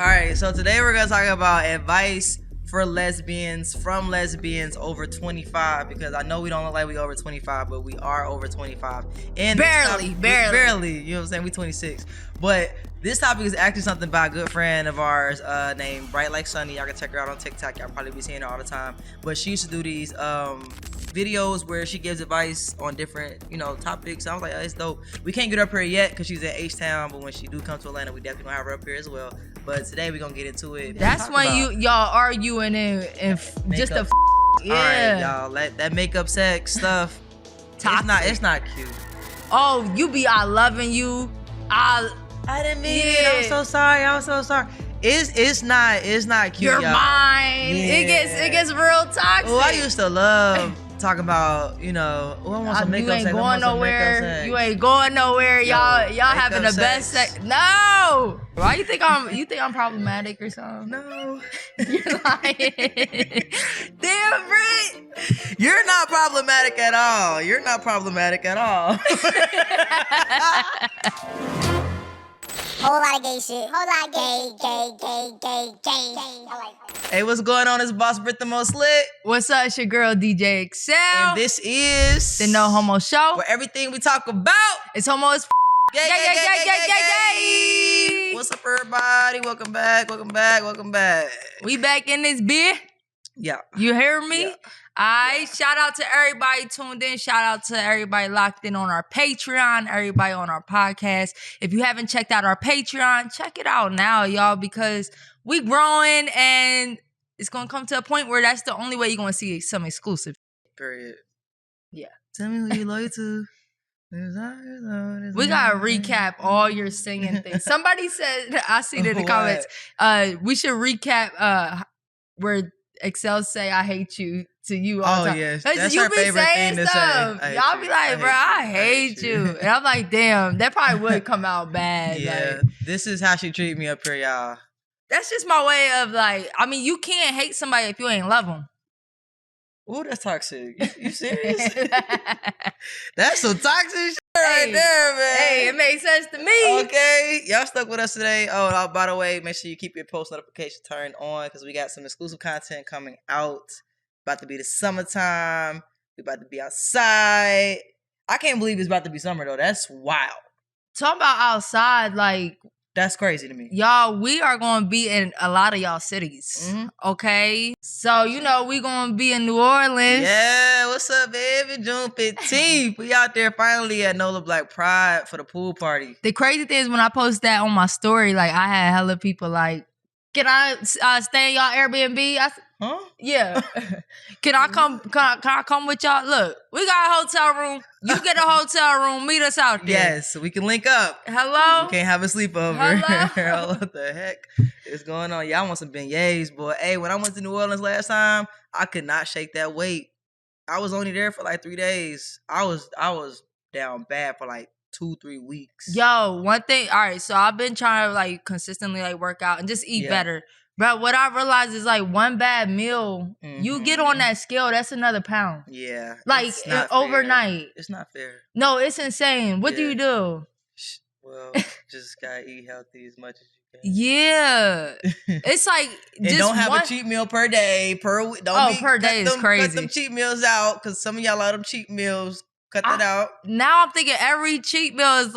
right, so today we're gonna talk about advice for lesbians from lesbians over 25, because I know we don't look like we over 25, but we are over 25. And barely. You know what I'm saying? We 26. But this topic is actually something by a good friend of ours named Bright Like Sunny. Y'all can check her out on TikTok. Y'all probably be seeing her all the time. But she used to do these videos where she gives advice on different, topics. I was like, oh, it's dope. We can't get her up here yet because she's in H-Town, but when she do come to Atlanta, we definitely gonna have her up here as well. But today we're gonna get into it. That's when y'all arguing and just a yeah. All right, y'all. That makeup sex stuff. Toxic. It's not cute. Oh, you be loving you. I didn't mean it. I'm so sorry. It's not cute. You're y'all. Mine. Yeah. It gets real toxic. Well, I used to love talking about, I want some makeup sex. You ain't going nowhere. You ain't going nowhere. Y'all having the best sex. No. Why you think I'm problematic or something? No. You're lying. Damn, Britt. You're not problematic at all. Whole lot of gay shit. Whole lot of gay. Hey, what's going on? It's Boss Britt the Most Lit. What's up? It's your girl DJ Excel. And this is the No Homo Show, where everything we talk about is homo as gay. What's up, everybody? Welcome back. We back in this beer. Yeah. You hear me? Yeah. Shout out to everybody tuned in. Shout out to everybody locked in on our Patreon, everybody on our podcast. If you haven't checked out our Patreon, check it out now, y'all, because we growing and it's going to come to a point where that's the only way you're going to see some exclusive. Period. Yeah. Tell me who you loyal to. We got to recap all your singing things. Somebody said, I see it in the comments, we should recap where Excel say, I hate you. To you all the time. Yes. That's you her be favorite saying thing stuff. to say. Y'all be like, bro, I hate you. And I'm like, damn, that probably would come out bad. Yeah, like, this is how she treat me up here, y'all. That's just my way of you can't hate somebody if you ain't love them. Ooh, that's toxic. You serious? That's some toxic shit right there, man. Hey, it makes sense to me. Okay, y'all stuck with us today. Oh, by the way, make sure you keep your post notifications turned on because we got some exclusive content coming out. About to be the summertime. We about to be outside. I can't believe it's about to be summer though. That's wild. Talking about outside, that's crazy to me. Y'all, we are going to be in a lot of y'all cities. Mm-hmm. Okay? So, we going to be in New Orleans. Yeah, what's up, baby? June 15th. We out there finally at NOLA Black Pride for the pool party. The crazy thing is when I post that on my story, I had hella people can I stay in y'all Airbnb? I said, huh? Yeah. Can I come? Can I come with y'all? Look, we got a hotel room. You get a hotel room. Meet us out there. Yes, we can link up. Hello. We can't have a sleepover. Hello. What the heck is going on? Y'all want some beignets, boy? Hey, when I went to New Orleans last time, I could not shake that weight. I was only there for 3 days. I was down bad for 2-3 weeks. Yo, one thing. All right, so I've been trying to consistently work out and just eat better. But what I realized is one bad meal, you get on that scale, that's another pound. Yeah. Overnight. It's not fair. No, it's insane. What do you do? Well, just gotta eat healthy as much as you can. Yeah. It's and just don't have a cheat meal per day, per week. Per day is crazy. Cut them cheat meals out, because some of y'all like them cheat meals. Cut that out. Now I'm thinking every cheat meal is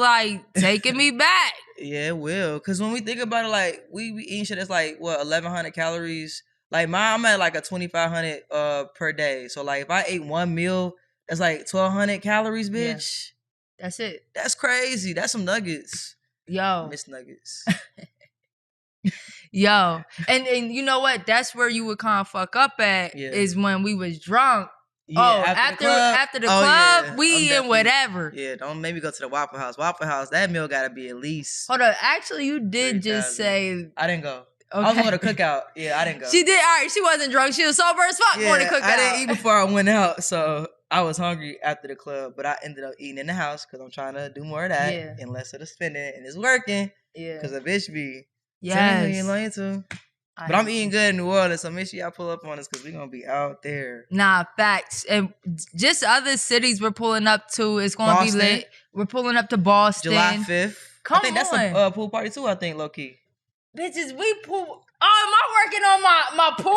taking me back. Yeah, it will. Because when we think about it, we eating shit that's 1,100 calories. I'm at a 2,500 per day. So if I ate one meal, that's 1,200 calories, bitch. Yeah. That's it. That's crazy. That's some nuggets. Yo. Miss nuggets. Yo. And you know what? That's where you would kind of fuck up at is when we was drunk. Yeah, after the club, we eating whatever. Yeah, don't maybe go to the Waffle House. Waffle House, that meal gotta be at least. Hold on, actually, you did just say I didn't go. Okay. I was going to cookout. Yeah, I didn't go. She did. All right, she wasn't drunk. She was sober as fuck going to cookout. I didn't eat before I went out, so I was hungry after the club. But I ended up eating in the house because I'm trying to do more of that and less of the spending, and it's working. Yeah, because a bitch be telling to. But I'm eating good in New Orleans, so make sure y'all pull up on us because we're going to be out there. Nah, facts. And just other cities we're pulling up to. It's going to be lit. We're pulling up to Boston. July 5th. Come on. I think that's a pool party too, I think, low-key. Bitches, we pool. Oh, am I working on my pool?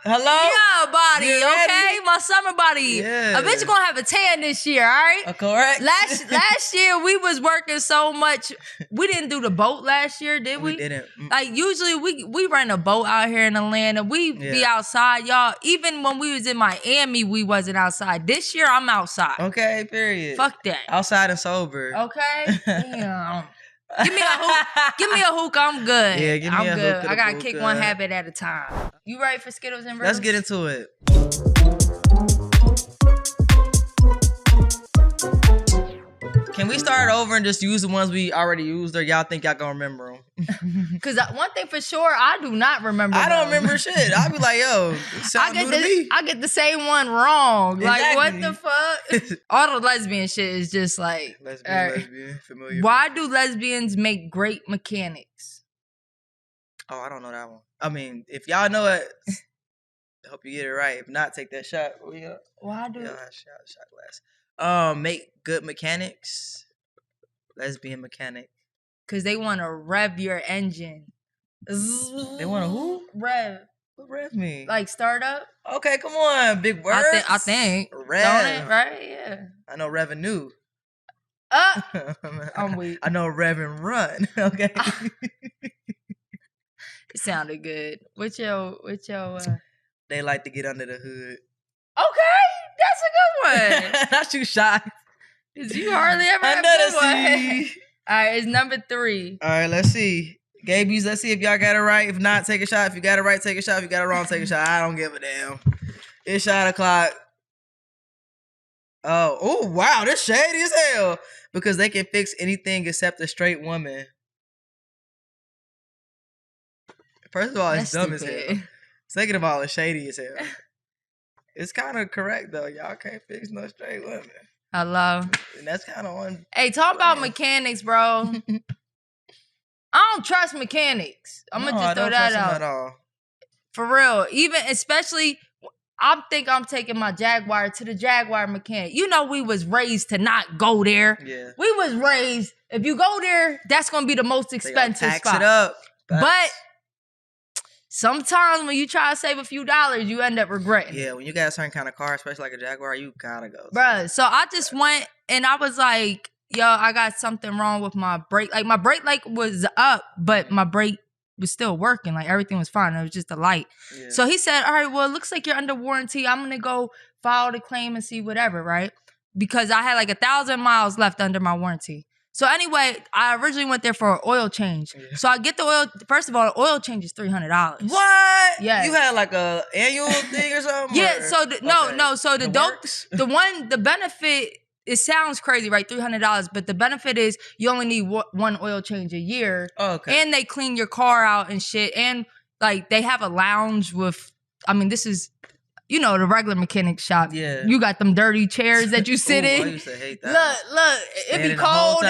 Hello? Yeah, body, You ready? okay? My summer body. Yeah. A bitch gonna have a tan this year, all right? Correct. Last year, we was working so much. We didn't do the boat last year, did we? We didn't. Like, usually, we rent a boat out here in Atlanta. We be outside, y'all. Even when we was in Miami, we wasn't outside. This year, I'm outside. Okay, period. Fuck that. Outside and sober. Okay? Damn. Give me a hook. Give me a hook. I'm good. Yeah, give me I'm a good. hook. I gotta kick one habit at a time. You ready for Skittles and Riddles? Let's get into it. Can we start over and just use the ones we already used, or y'all think y'all gonna remember them? Because one thing for sure, I do not remember. I don't them. remember shit. I'll be like, yo, it sound new to me. I get the same one wrong. Exactly. Like, what the fuck? All the lesbian shit is just like, Lesbian, familiar. why do lesbians make great mechanics? Oh, I don't know that one. I mean, if y'all know it, I hope you get it right. If not, take that shot. Why do? Yeah, shot glass. Make good mechanics. Lesbian mechanic. Because they want to rev your engine. They want to who? Rev. What rev mean? Like startup? Okay, come on, big words. I think. Rev. Don't it? Right? Yeah. I know revenue. I'm weak. I know rev and run. Okay. It sounded good. What's your They like to get under the hood. Okay, that's a good one. Not you shy. Cause you hardly ever have Under good the one. sea. All right, it's number 3. All right, let's see. Gabies, let's see if y'all got it right. If not, take a shot. If you got it right, take a shot. If you got it wrong, take a shot. I don't give a damn. It's shot o'clock. Oh, wow, this shady as hell. Because they can fix anything except a straight woman. First of all, it's dumb as hell. Second of all, it's shady as hell. It's kind of correct, though. Y'all can't fix no straight women. Hello. And that's kind of on. Hey, talk about mechanics, bro. I don't trust mechanics. I'm going to just throw that out. At all. For real. Even, especially, I think I'm taking my Jaguar to the Jaguar mechanic. You know we was raised to not go there. Yeah. We was raised, if you go there, that's going to be the most expensive tax spot. It up. But sometimes when you try to save a few dollars, you end up regretting. Yeah, when you got a certain kind of car, especially like a Jaguar, you gotta go. Bruh, so I just went and I was like, yo, I got something wrong with my brake. Like my brake light was up, but my brake was still working. Like everything was fine. It was just a light. Yeah. So he said, all right, well, it looks like you're under warranty. I'm going to go file the claim and see whatever, right? Because I had like 1,000 miles left under my warranty. So anyway, I originally went there for an oil change. Yeah. So I get the oil. First of all, the oil change is $300. What? Yeah. You had like a annual thing or something? Yeah. Or? So no. So the benefit. It sounds crazy, right? $300, but the benefit is you only need one oil change a year. Oh, okay. And they clean your car out and shit. And like they have a lounge with. I mean, this is. You know, the regular mechanic shop. Yeah. You got them dirty chairs that you sit in. I used to hate that. Look, it be cold.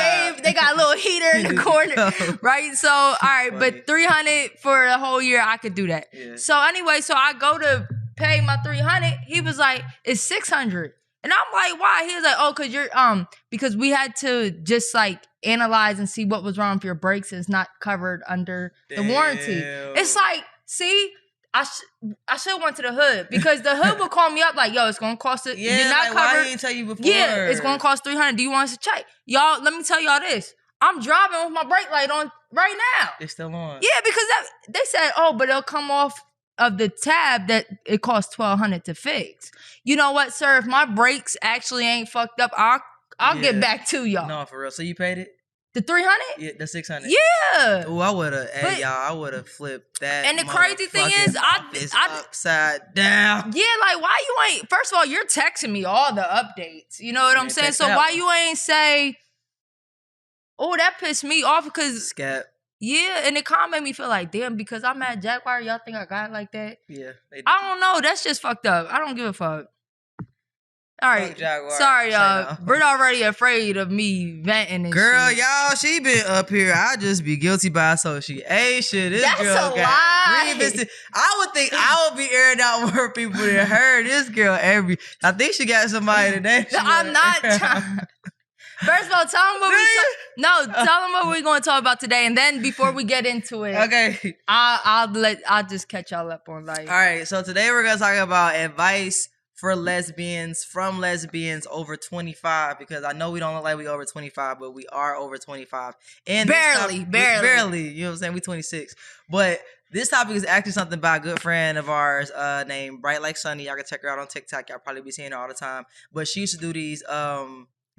They got a little heater in the corner. Right? So, all right, but $300 for the whole year, I could do that. Yeah. So anyway, so I go to pay my $300. He was like, it's $600. And I'm like, why? He was like, oh, because we had to just like analyze and see what was wrong with your brakes. It's not covered under the warranty. It's like, see, I should have went to the hood because the hood would call me up like, yo, it's going to cost it. Yeah, you're not like, covered. Why didn't tell you before? Yeah, it's going to cost $300. Do you want us to check? Y'all, let me tell y'all this. I'm driving with my brake light on right now. It's still on. Yeah, because they said, oh, but it'll come off of the tab that it costs $1,200 to fix. You know what, sir? If my brakes actually ain't fucked up, I'll get back to y'all. No, for real. So you paid it? The $300? Yeah, the $600. Yeah. Oh, I would have. Hey, y'all, I would have flipped that. And the crazy thing is, I upside down. Yeah, like why you ain't? First of all, you're texting me all the updates. You know what I'm saying? So why you ain't say? Oh, that pissed me off because. Scat. Yeah, and it kind of made me feel like, damn, because I'm at Jaguar, y'all think I got it like that? Yeah. I don't know. That's just fucked up. I don't give a fuck. All right. Sorry, y'all. We're already afraid of me venting and girl, shit. y'all, she been up here. I just be guilty by association. This That's girl a got lie. I would think I would be airing out more people than her. This girl I think she got somebody today. I'm not. First of all, tell them what we're going to talk about today, and then before we get into it, okay, I'll just catch y'all up on life. All right, so today we're gonna talk about advice for lesbians from lesbians over 25, because I know we don't look like we over 25, but we are over 25, and barely. You know what I'm saying? We 26, but this topic is actually something by a good friend of ours named Bright Like Sunny. Y'all can check her out on TikTok. Y'all probably be seeing her all the time, but she used to do these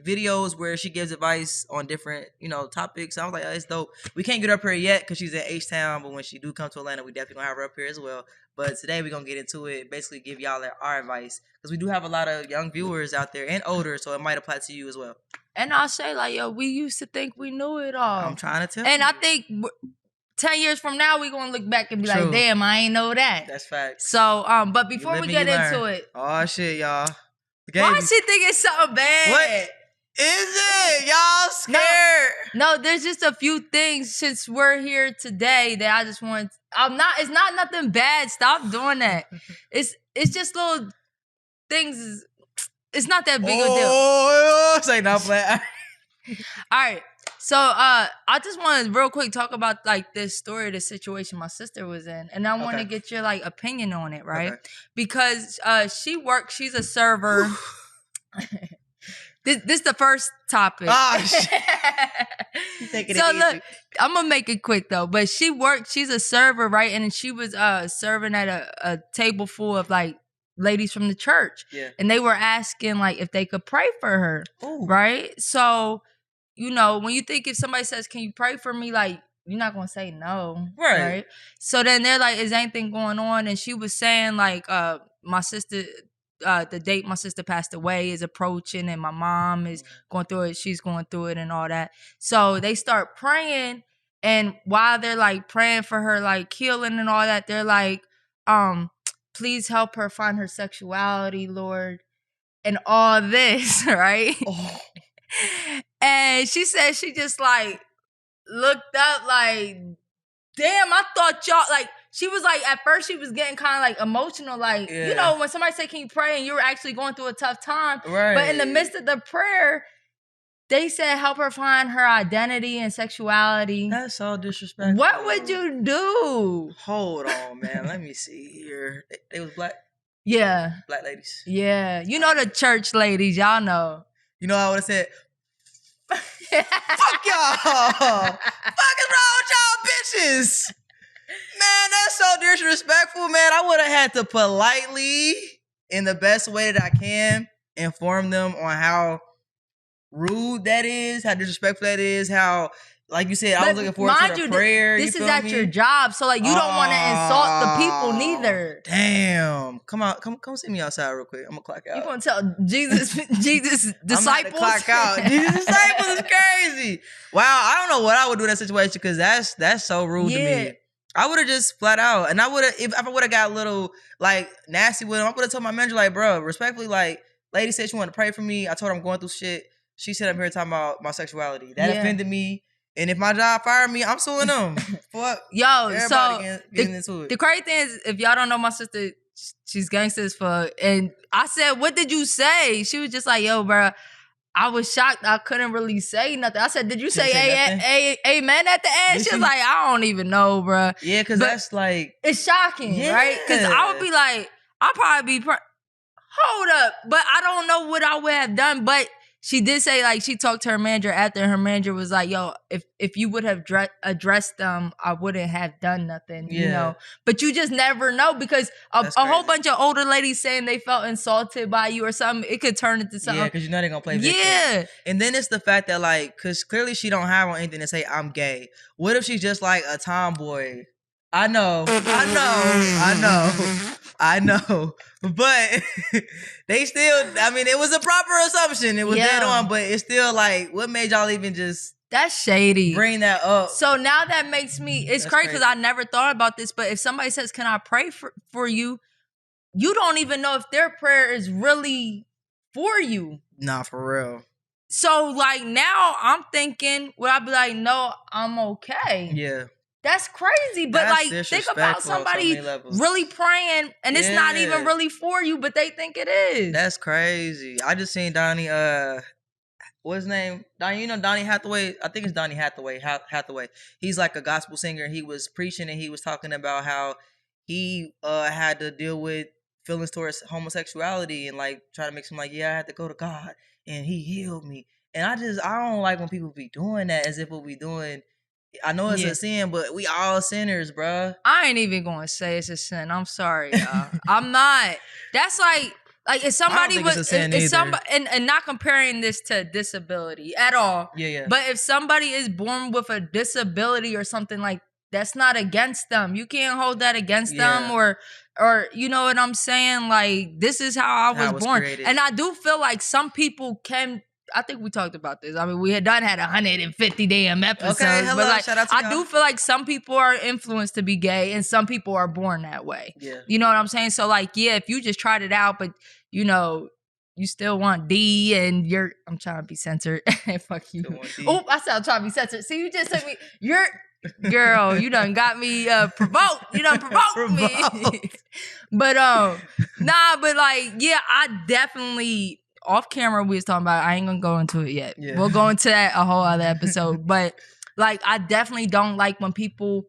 videos where she gives advice on different, topics. I was like, oh, it's dope. We can't get her up here yet because she's in H-Town, but when she do come to Atlanta, we definitely gonna have her up here as well. But today we're gonna get into it, basically give y'all our advice, because we do have a lot of young viewers out there and older, so it might apply to you as well. And I'll say, like, yo, we used to think we knew it all. I'm trying to tell and you. I think 10 years from now, we're gonna look back and be like, damn, I ain't know that. That's facts. So, but before we get into it. Oh shit, y'all. Why she think it's something bad? What is it? Y'all scared? No, there's just a few things since we're here today that I just want. It's not nothing bad. Stop doing that. It's just little things. It's not that big a deal. Oh, say not flat. All right. So I just want to real quick talk about like this story, the situation my sister was in, and I want to get your like opinion on it, right? Okay. Because she's a server. This is the first topic. Oh, shit. So look, I'm gonna make it quick though. But she's a server, right? And she was serving at a table full of like ladies from the church. Yeah. And they were asking like if they could pray for her. Ooh. Right? So, when you think if somebody says, "Can you pray for me?" like you're not gonna say no. Right? So then they're like, "Is anything going on?" And she was saying like my sister, the date my sister passed away is approaching, and my mom is going through it. She's going through it and all that. So they start praying, and while they're like praying for her, like healing and all that, they're like, please help her find her sexuality, Lord, and all this, right? Oh. And she said she just like looked up like, damn, I thought y'all like. She was like, at first she was getting kind of like emotional, like, when somebody say, "Can you pray?" and you were actually going through a tough time. Right. But in the midst of the prayer, they said, help her find her identity and sexuality. That's so disrespectful. What would you do? Hold on, man. Let me see here. They was black? Yeah. Black ladies? Yeah. The church ladies, y'all know. I would have said, fuck y'all. Fuck is wrong with y'all bitches? Man, that's so disrespectful, man. I would have had to politely, in the best way that I can, inform them on how rude that is, how disrespectful that is, how, like you said, I was looking forward to the prayer. This is at your job, so like you don't want to insult the people neither. Damn. Come see me outside real quick. I'm gonna clock out. You gonna tell Jesus disciples? I'm gonna clock out. Jesus disciples is crazy. Wow, I don't know what I would do in that situation, because that's so rude to me. I would have just flat out, and I would have, if I would have got a little like nasty with him, I would have told my manager like, bro, respectfully, like, lady said she wanted to pray for me. I told her I'm going through shit. She said I'm here talking about my sexuality. That offended me, and if my job fired me, I'm suing them. Fuck. Yo, everybody so getting into it. The crazy thing is, if y'all don't know my sister, she's gangster as fuck. And I said, "What did you say?" She was just like, "Yo, bro." I was shocked. I couldn't really say nothing. I said, "Did you say amen at the end?" She was like, "I don't even know, bro." Yeah, because that's like, it's shocking, right? Because I would be like, I'll probably be, hold up, but I don't know what I would have done. But she did say, like, she talked to her manager after, and her manager was like, "Yo, if you would have addressed them, I wouldn't have done nothing, But you just never know, because a whole bunch of older ladies saying they felt insulted by you or something, it could turn into something. Yeah, because they're gonna play victim. Yeah. And then it's the fact that, like, because clearly she don't have on anything to say I'm gay. What if she's just like a tomboy? I know. But they still, I mean, it was a proper assumption. It was dead on, but it's still like, what made y'all even just... That's shady. Bring that up. So now that makes me... It's crazy because I never thought about this, but if somebody says, "Can I pray for you?" You don't even know if their prayer is really for you. Nah, for real. So, like, now I'm thinking, would I be like, "No, I'm okay"? Yeah. That's crazy, but that's like, think about somebody really praying, and it's not even really for you, but they think it is. That's crazy. I just seen Donnie what's his name? Donnie, you know Donnie Hathaway? I think it's Donnie Hathaway. Hathaway. He's like a gospel singer. He was preaching and he was talking about how he had to deal with feelings towards homosexuality and like try to make him like, yeah, I had to go to God and he healed me. And I don't like when people be doing that as if what we doing. I know it's a sin, but we all sinners, bruh. I ain't even gonna say it's a sin. I'm sorry, y'all. I'm not. That's like if somebody was, if somebody, and not comparing this to disability at all. Yeah. But if somebody is born with a disability or something like, that's not against them. You can't hold that against them, or you know what I'm saying? Like, this is how I was born, created. And I do feel like some people can. I think we talked about this. I mean, we had 150 damn episodes. Okay, hello, but like, shout out to I do feel like some people are influenced to be gay and some people are born that way. Yeah. You know what I'm saying? So like, yeah, if you just tried it out, but you know, you still want D and I'm trying to be censored. Fuck you. Oh, I said I'm trying to be censored. See, you just took me, girl, you done got me provoked. You done provoked me. But but like, yeah, I definitely, off camera we was talking about, I ain't gonna go into it yet. Yeah. We'll go into that a whole other episode. But like, I definitely don't like when people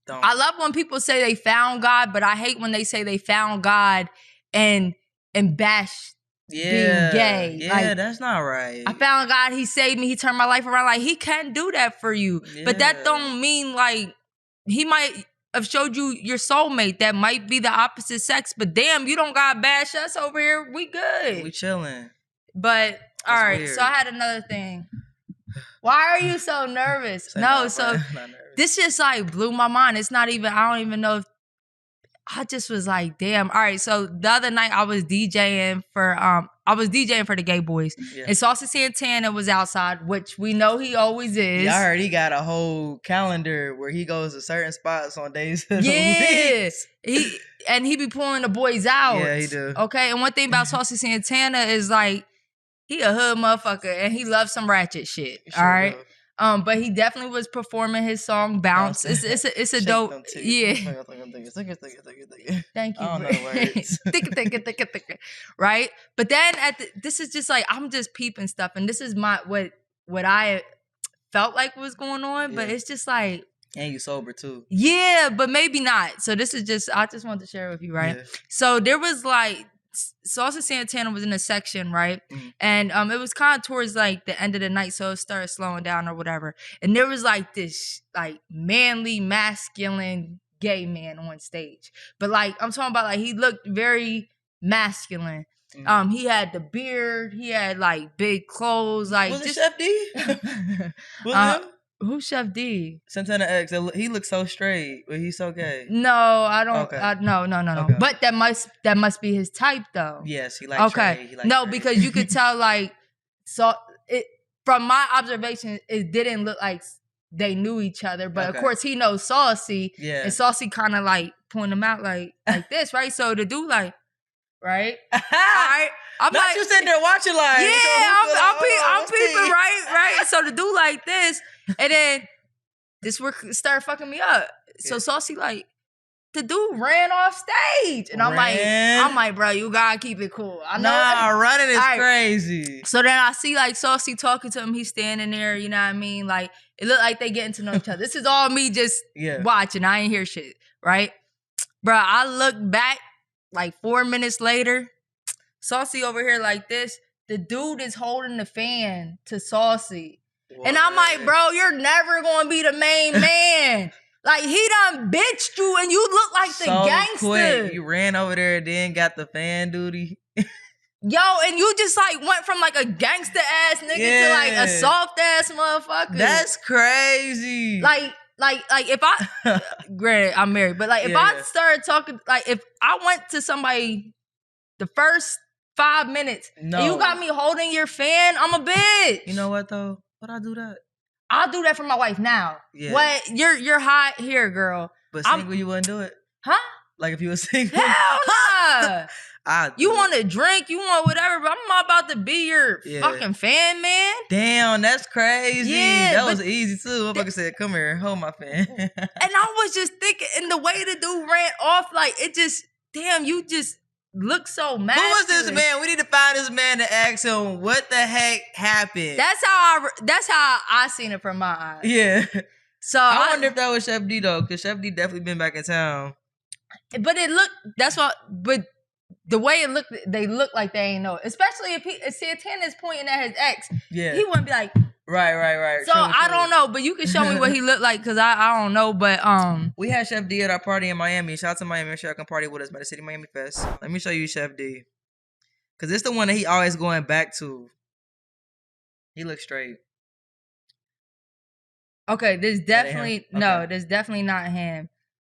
I love when people say they found God, but I hate when they say they found God and bash being gay. Yeah, like, that's not right. I found God, he saved me, he turned my life around. Like, he can do that for you. Yeah. But that don't mean like he might have showed you your soulmate that might be the opposite sex, but damn, you don't gotta bash us over here. We good. We chilling. But all right, so I had another thing. Why are you so nervous? This just like blew my mind. It's not even, I don't even know if, I just was like, damn. All right, so the other night I was DJing for the gay boys. Yeah. And Saucy Santana was outside, which we know he always is. Yeah, I heard he got a whole calendar where he goes to certain spots on days. Yeah. He be pulling the boys out. Yeah, he do. Okay, and one thing about Saucy Santana is like, he a hood motherfucker and he loves some ratchet shit. Sure, all right. But he definitely was performing his song "Bounce." It's a dope, yeah. Thank you. I don't know the words. Think. Right, but then this is just like, I'm just peeping stuff, and this is what I felt like was going on, but it's just like, and you sober too. Yeah, but maybe not. So this is just, I just wanted to share with you, right? Yeah. So there was like, Saucy Santana was in a section, right? Mm-hmm. And it was kind of towards like the end of the night, so it started slowing down or whatever. And there was like this like manly, masculine gay man on stage. But like, I'm talking about like, he looked very masculine. Mm-hmm. He had the beard, he had like big clothes. Like, was it Chef D? Was it him? Who's Chef D? Santana X. He looks so straight, but he's so gay. No, I don't. Okay. No. Okay. But that must be his type, though. Yes, he likes. Okay. He likes Trey. Because you could tell, like, so it from my observation, it didn't look like they knew each other. But of course, he knows Saucy. Yeah. And Saucy kind of like pulling him out like this, right? So the dude like, right, all right. I'm not like, you sitting there watching like, I'm peeping, right. So the dude like this, and then this work started fucking me up. So Saucy like, the dude ran off stage, and I'm like, bro, you gotta keep it cool. I know, running is crazy. So then I see like Saucy talking to him. He's standing there, you know what I mean? Like, it looked like they getting to know each other. This is all me just watching. I ain't hear shit, right, bro? I look back like 4 minutes later. Saucy over here like this. The dude is holding the fan to Saucy. What? And I'm like, bro, you're never going to be the main man. Like, he done bitched you and you look like the gangster. Quick. You ran over there and then got the fan duty. Yo, and you just like went from like a gangster ass nigga to like a soft ass motherfucker. That's crazy. Like if I, granted, I'm married, but like if I started talking, like if I went to somebody the first 5 minutes, and you got me holding your fan, I'm a bitch. You know what though? Would I do that? I'll do that for my wife now. Yeah. What? You're hot here, girl. But single, you wouldn't do it? Huh? Like if you were single? Hell nah. You want to drink, you want whatever, but I'm not about to be your fucking fan, man. Damn, that's crazy. Yeah, that was easy too. Motherfucker said, come here, hold my fan. And I was just thinking, and the way the dude ran off, like it just, damn, you just look so mad. Who was this man? We need to find this man to ask him what the heck happened. That's how I seen it from my eyes. Yeah. So I wonder if that was Chef D though, because Chef D definitely been back in town. But it looked. But the way it looked, they look like they ain't know it. Especially if Santana is pointing at his ex. Yeah. He wouldn't be like. Right. So I don't know, but you can show me what he looked like because I don't know. But we had Chef D at our party in Miami. Shout out to Miami. Make sure y'all can party with us by the City Miami Fest. Let me show you Chef D, because it's the one that he always going back to. He looks straight. Okay, there's definitely there's definitely not him.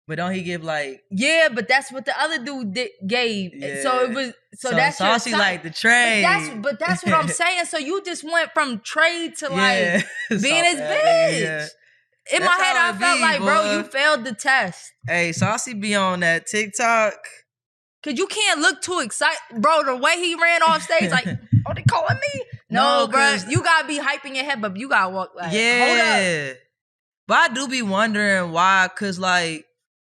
But don't he give like? Yeah, but that's what the other dude gave. Yeah. So it was that's Saucy like the trade. But that's what I'm saying. So you just went from trade to like being his bitch. Yeah. In my head, I felt like, bro, you failed the test. Hey, Saucy be on that TikTok. Cause you can't look too excited, bro. The way he ran off stage, like, oh, they calling me? No, bro. You gotta be hyping your head, but you gotta walk like, hold up. But I do be wondering why, cause like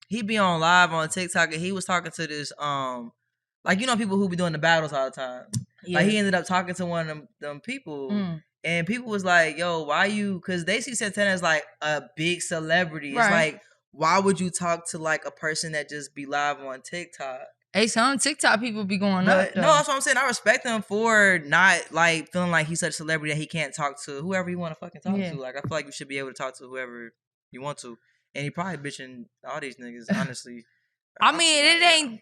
he be on live on TikTok and he was talking to this like you know people who be doing the battles all the time. Yeah. Like he ended up talking to one of them people. And people was like, yo, why you? Because they see Santana as like a big celebrity. Right. It's like, why would you talk to like a person that just be live on TikTok? Hey, some TikTok people be going up. No, that's what I'm saying. I respect him for not like feeling like he's such a celebrity that he can't talk to whoever you want to fucking talk to. Like, I feel like you should be able to talk to whoever you want to. And he probably bitching all these niggas, honestly. I mean, it ain't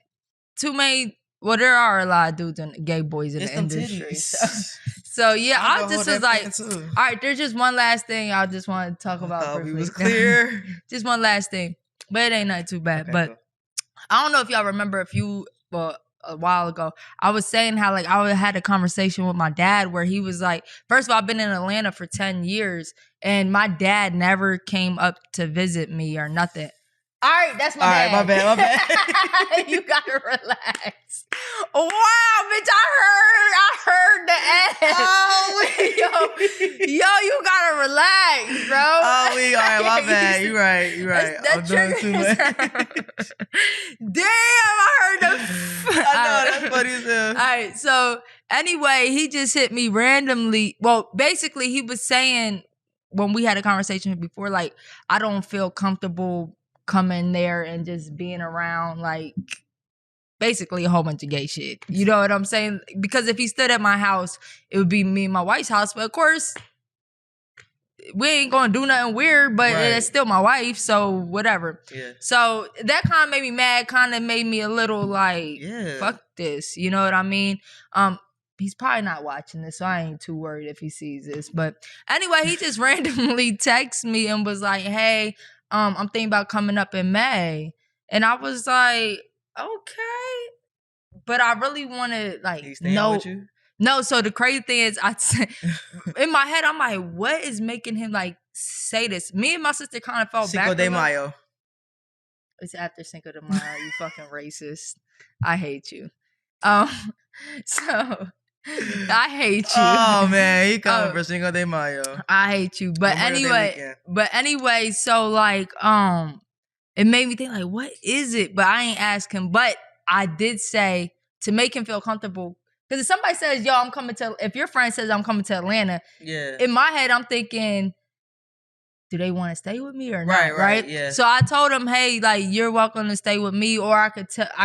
too many. Well, there are a lot of dudes and gay boys in the industry. So yeah, I just was like, all right, there's just one last thing I just want to talk about briefly. We was clear. Just one last thing. But it ain't nothing too bad. Okay, but I don't know if y'all remember a while ago, I was saying how like I had a conversation with my dad where he was like, first of all, I've been in Atlanta for 10 years and my dad never came up to visit me or nothing. All right, that's my bad. All right, my bad. You gotta relax. Wow, bitch, I heard the ass. Oh, yo, you gotta relax, bro. Oh, all right, my bad. You right. I'm doing too much. Damn, I heard the. I know, that's funny as hell. All right, so anyway, he just hit me randomly. Well, basically, he was saying when we had a conversation before, like, I don't feel comfortable coming there and just being around like basically a whole bunch of gay shit. You know what I'm saying? Because if he stood at my house, it would be me and my wife's house. But of course, we ain't gonna do nothing weird, but it's still my wife, so whatever. Yeah. So that kind of made me mad, kind of made me a little like, fuck this. You know what I mean? He's probably not watching this, so I ain't too worried if he sees this. But anyway, he just randomly texted me and was like, hey, I'm thinking about coming up in May. And I was like, okay. But I really want to like know. With you? No, so the crazy thing is in my head, I'm like, what is making him like say this? Me and my sister kind of felt back. Cinco de Mayo. It's after Cinco de Mayo, you fucking racist. I hate you. So I hate you. Oh man, he coming for Cinco de Mayo. I hate you. But anyway, so like it made me think like, what is it? But I ain't ask him. But I did say to make him feel comfortable. Because if somebody says, yo, if your friend says I'm coming to Atlanta, in my head I'm thinking, do they want to stay with me or not? Right. Yeah. So I told him, hey, like you're welcome to stay with me, or I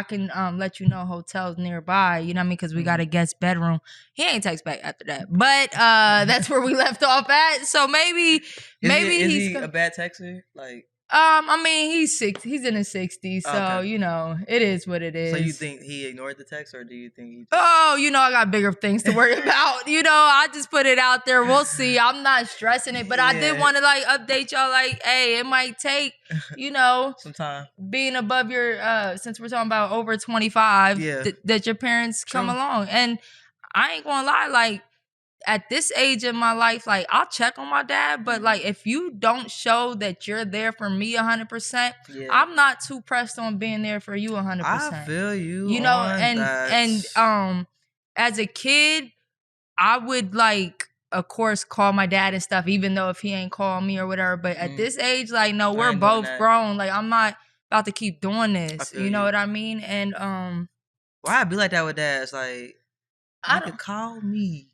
can let you know hotels nearby. You know what I mean? Because we got a guest bedroom. He ain't text back after that, but that's where we left off at. So maybe is he a bad texter? Like, I mean, he's in his 60s, so you know it is what it is. So you think he ignored the text, or do you think he? I got bigger things to worry about. You know, I just put it out there. We'll see. I'm not stressing it, but I did want to like update y'all. Like, hey, it might take some time being above your since we're talking about over 25, that your parents come along. And I ain't gonna lie, like. At this age in my life, like, I'll check on my dad, but, like, if you don't show that you're there for me 100%, I'm not too pressed on being there for you 100%. I feel you. You know, and as a kid, I would, like, of course, call my dad and stuff, even though if he ain't calling me or whatever. But at this age, like, no, we're both grown. Like, I'm not about to keep doing this. You know what I mean? And, well, Why I be like that with dads? Like, I nigga, don't. call me.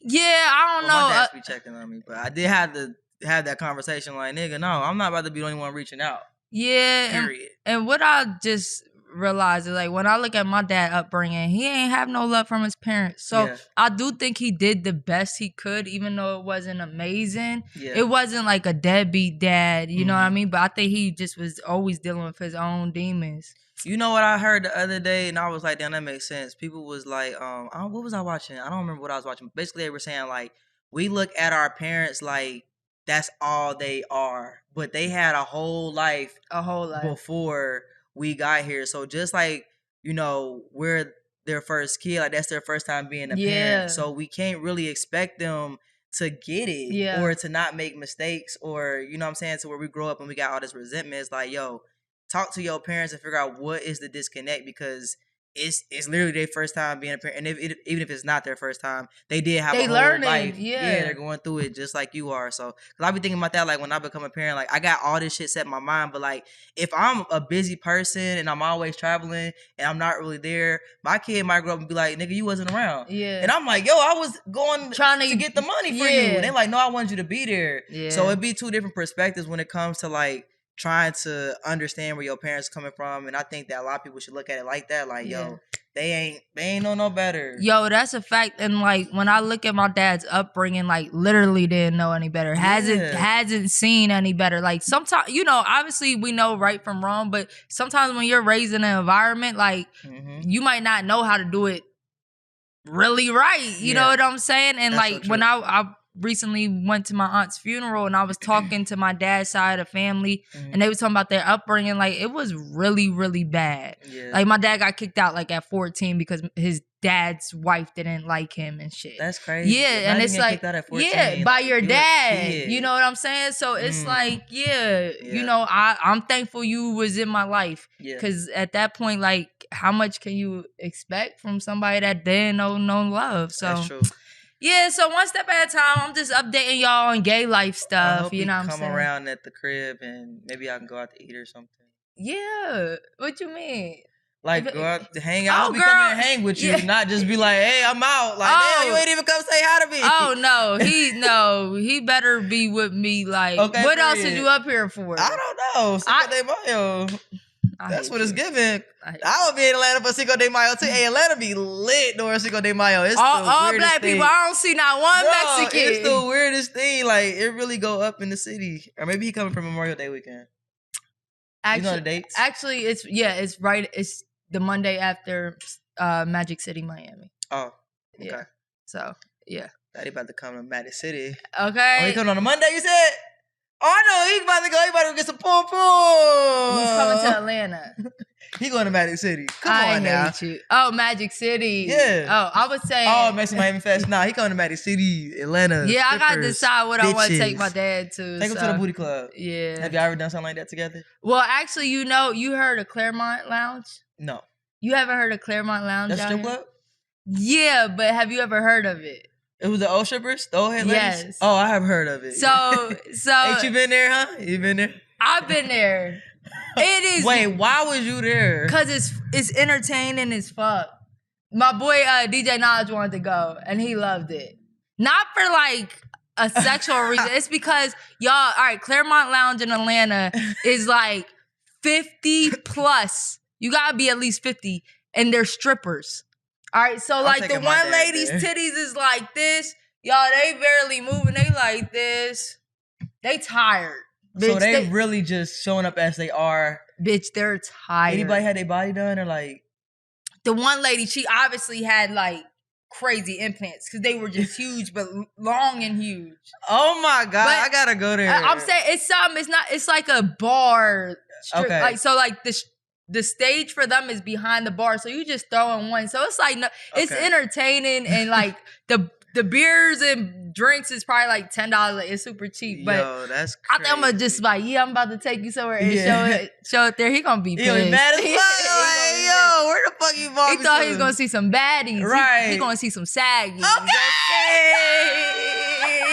Yeah, I don't Well, know. my dads be checking on me, but I did have to have that conversation. Like, nigga, no, I'm not about to be the only one reaching out. Yeah, Period. and what I just realized is like when I look at my dad upbringing, he ain't have no love from his parents. So Yeah. I do think he did the best he could, even though it wasn't amazing. Yeah. It wasn't like a deadbeat dad, you know what I mean? But I think he just was always dealing with his own demons. You know what I heard the other day, and I was like, damn, that makes sense. People was like, what was I watching? I don't remember what I was watching. Basically, they were saying like, we look at our parents like that's all they are, but they had a whole life before we got here. So just like, you know, we're their first kid, like that's their first time being a parent. So we can't really expect them to get it or to not make mistakes, or, you know what I'm saying, to where we grow up and we got all this resentment. It's like, yo, talk to your parents and figure out what is the disconnect, because it's literally their first time being a parent. And even if it's not their first time, they did have a whole life. Yeah, they're going through it just like you are. So, cause I be thinking about that, like when I become a parent, like I got all this shit set in my mind, but like if I'm a busy person and I'm always traveling and I'm not really there, my kid might grow up and be like, nigga, you wasn't around. Yeah. And I'm like, yo, I was trying to get the money for you. And they're like, no, I wanted you to be there. Yeah. So it'd be two different perspectives when it comes to like trying to understand where your parents are coming from. And I think that a lot of people should look at it like that. Like, yo, they ain't know no better. Yo, that's a fact. And like when I look at my dad's upbringing, like literally didn't know any better. Hasn't seen any better. Like sometimes, you know, obviously we know right from wrong, but sometimes when you're raised in an environment, like you might not know how to do it really right. You know what I'm saying? And that's like so when I recently went to my aunt's funeral and I was talking to my dad's side of the family and they was talking about their upbringing, like it was really, really bad. Like my dad got kicked out like at 14 because his dad's wife didn't like him and shit. That's crazy. Yeah, and it's like, by your dad. You know what I'm saying? So it's like, you know, I'm thankful you was in my life, because at that point, like, how much can you expect from somebody that didn't know no love? So that's true. Yeah, so one step at a time. I'm just updating y'all on gay life stuff. I hope you know what I'm saying? Come around at the crib and maybe I can go out to eat or something. Yeah. What you mean? Like go out to hang out. I'll be coming and hang with you, not just be like, hey, I'm out. Like, damn, you ain't even come say hi to me. Oh no, he better be with me. Like, okay, what else is you up here for? I don't know. Cinco de Mayo. That's what it's giving. I would be in Atlanta for Cinco de Mayo too. Hey, Atlanta be lit during Cinco de Mayo. It's all black thing. People. I don't see not one Mexican. It's the weirdest thing. Like it really go up in the city, or maybe he coming from Memorial Day weekend. Actually, you know the dates? Actually, it's right. It's the Monday after Magic City, Miami. Oh, okay. Yeah. So yeah, Daddy about to come to Magic City. Okay. Oh, he coming on a Monday? You said? Oh, I know. He's about to go. He about to get some pom pom. He's coming to Atlanta. He going to Magic City. Come on now. You. Oh, Magic City. Yeah. Oh, I was saying. Oh, Mexican Miami Fest. Nah, he coming to Magic City, Atlanta. Yeah, I got to decide what I want to take my dad to. Take him to the booty club. Yeah. Have you ever done something like that together? Well, actually, you know, you heard of Claremont Lounge? No. You haven't heard of Claremont Lounge? That's a strip club? Yeah, but have you ever heard of it? It was the old strippers? The old head ladies? Yes. Oh, I have heard of it. So Ain't you been there, huh? You been there? I've been there. It is. Wait, why was you there? Cause it's entertaining as fuck. My boy DJ Knowledge wanted to go and he loved it. Not for like a sexual reason. It's because y'all, all right, Claremont Lounge in Atlanta is like 50 plus. You gotta be at least 50, and they're strippers. All right, so like the one lady's titties is like this. Y'all, they barely moving. They like this. They tired. Bitch, so they really just showing up as they are. Bitch, they're tired. Anybody had their body done or like? The one lady, she obviously had like crazy implants because they were just huge, but long and huge. Oh my God, I gotta go there. I'm saying it's something. It's not. It's like a bar. Okay. Like so, like the stage for them is behind the bar, so you just throw in one. So it's like it's entertaining and like the beers and drinks is probably like $10. Like, it's super cheap, but yo, that's crazy. I think I'm gonna just like, I'm about to take you somewhere and show it there. He gonna be pissed. He mad as fuck. Like, yo, where the fuck you barbecue? He thought he was gonna see some baddies. Right. He gonna see some saggies. Okay.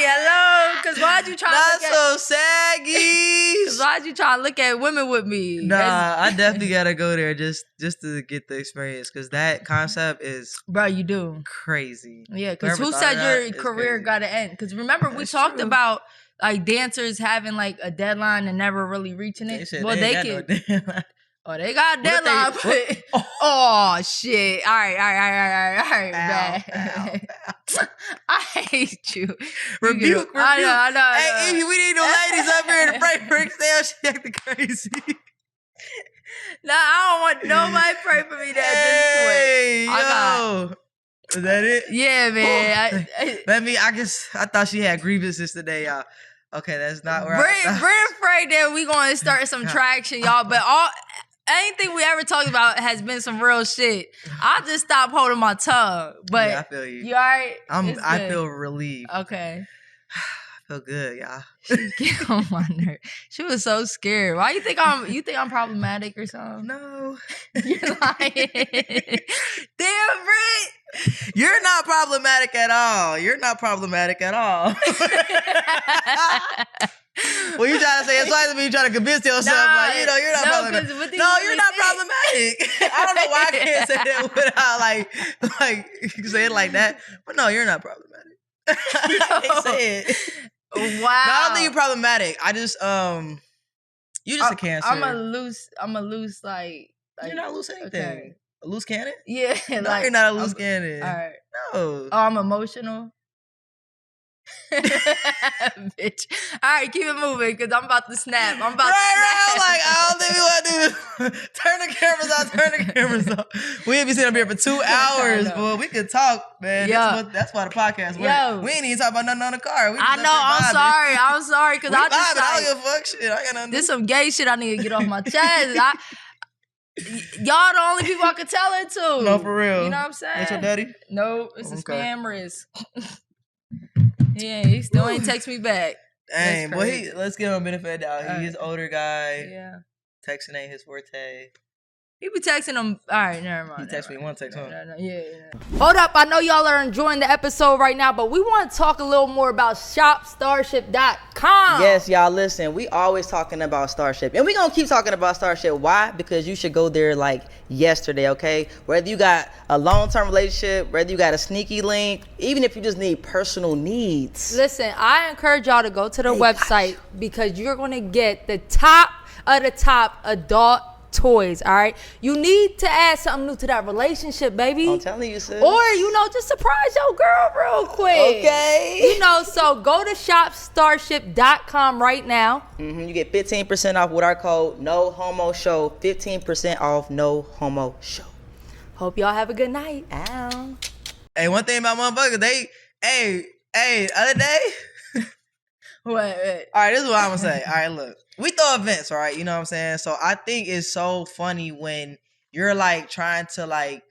Hello, Cause why'd you try Not to look at? so saggy. Cause why'd you try to look at women with me? Nah, I definitely gotta go there just to get the experience, cause that concept is Bro, you do. crazy. Yeah, because Whoever who thought said of that your is career crazy. got to end? Because remember, we That's talked true. about like dancers having like a deadline and never really reaching They it. said Well, they they ain't got could. no damn. Oh, they got a What if they- deadline. But, oh shit! All right, Ow, man. ow. I hate you. Rebuke. I know. Hey, Evie, we need no ladies up here to pray for Excel. She acting crazy. Nah, I don't want nobody to pray for me at Hey, this point. yo. Is that it? Yeah, man. I thought she had grievances today, y'all. Okay, that's not where Brent afraid that we gonna start some traction, y'all. But anything we ever talked about has been some real shit. I just stopped holding my tongue. But yeah, I feel you. You alright? I feel relieved. Okay. I feel good, y'all. She get on my nerve. She was so scared. Why you think I'm problematic or something? No. You're lying. Damn, Brent. You're not problematic at all. You're not problematic at all. Well, you trying to say it's like me, you trying to convince yourself, like, you're not problematic. No, you're not problematic. I don't know why I can't say that without like say it like that. But no, you're not problematic. I can't say it. Wow. No, I don't think you're problematic. I just you just a Cancer. I'm a loose like you're not loose anything. Okay. A loose cannon? Yeah, No, like you're not a loose cannon. All right. No. Oh, I'm emotional. Bitch. All right, keep it moving because I'm about to snap. I'm about to snap. I'm like, I don't think we want to do this. Turn the cameras off. We ain't be sitting up here for 2 hours, boy. We could talk, man. That's why the podcast works. We ain't even talk about nothing on the car. I know. I'm sorry because I just I don't give a fuck shit. I got nothing. This some gay shit I need to get off my chest. Y'all the only people I can tell it to. No, for real. You know what I'm saying? That's your daddy? No, it's a spam risk. Yeah, he still ain't text me back. Dang, boy, let's give him a benefit of the doubt. He is older guy. Yeah. Texting ain't his forte. He be texting him. All right, never mind. He texted me one text, huh? No, yeah. Hold up. I know y'all are enjoying the episode right now, but we want to talk a little more about shopstarship.com. Yes, y'all, listen. We always talking about Starship. And we going to keep talking about Starship. Why? Because you should go there like yesterday, okay? Whether you got a long-term relationship, whether you got a sneaky link, even if you just need personal needs. Listen, I encourage y'all to go to the website because you're going to get the top of the top adult toys, all right? You need to add something new to that relationship, baby. I'm telling you, sis. Or, just surprise your girl real quick. Okay. So go to shopstarship.com right now. You get 15% off with our code No Homo Show. 15% off No Homo Show. Hope y'all have a good night. Ow. Hey, one thing about motherfuckers, other day. What? All right, this is what I'm gonna say. All right, look. We throw events, right? You know what I'm saying? So I think it's so funny when you're like trying to like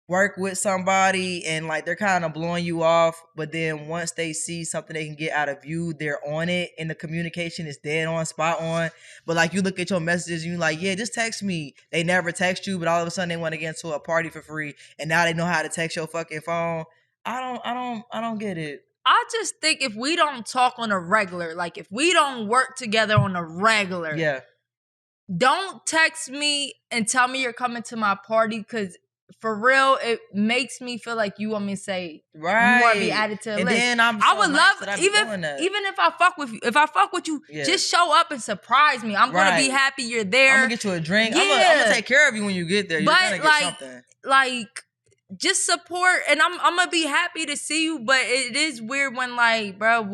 work with somebody and like they're kind of blowing you off, but then once they see something they can get out of you, they're on it and the communication is dead on, spot on. But like you look at your messages and you're like, yeah, just text me. They never text you, but all of a sudden they want to get into a party for free and now they know how to text your fucking phone. I don't get it. I just think if we don't talk on a regular, like if we don't work together on a regular, don't text me and tell me you're coming to my party because for real, it makes me feel like you want me to say you want to be added to the list. Then I would love even if I fuck with you, just show up and surprise me. I'm gonna be happy you're there. I'm gonna get you a drink. I'm gonna take care of you when you get there. You're gonna get something. Like just support, and I'm gonna be happy to see you. But it is weird when like, bro,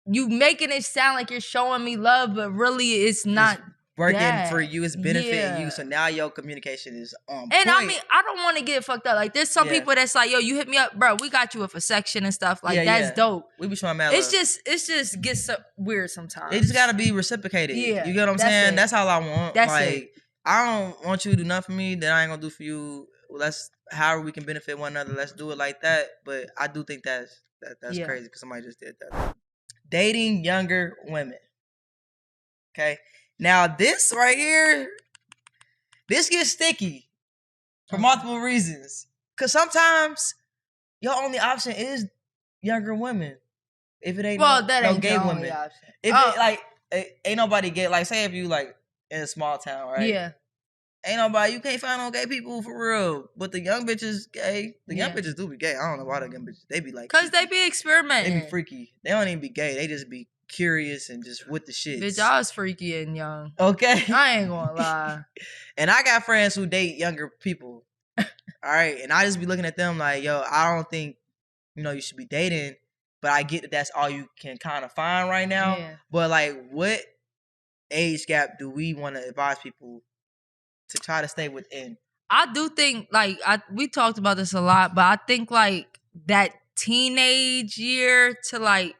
you making it sound like you're showing me love, but really it's not. Working for you, it's benefiting you. So now your communication is on point. And I mean, I don't want to get fucked up. Like, there's some people that's like, yo, you hit me up, bro. We got you with a section and stuff. Like, that's dope. We be showing mad love. It's just gets so weird sometimes. It just gotta be reciprocated. Yeah, you get what I'm saying? That's all I want. That's like, I don't want you to do nothing for me that I ain't gonna do for you. Let's however we can benefit one another. Let's do it like that. But I do think that's crazy because somebody just did that. Dating younger women. Okay. Now, this right here, this gets sticky for multiple reasons. Because sometimes your only option is younger women. If it ain't that no ain't gay the only women. option. If it like ain't nobody gay, like say if you like in a small town, right? Yeah. Ain't nobody, you can't find no gay people for real. But the young bitches gay. The young bitches do be gay. I don't know why the young bitches, they be like. Because they be experimenting. They be freaky. They don't even be gay. They just be curious and just with the shit. Bitch, I was freaky and young. Okay. I ain't gonna lie. And I got friends who date younger people. All right. And I just be looking at them like, yo, I don't think, you should be dating. But I get that that's all you can kind of find right now. Yeah. But like, what age gap do we want to advise people to try to stay within? I do think, like, we talked about this a lot, but I think, like, that teenage year to, like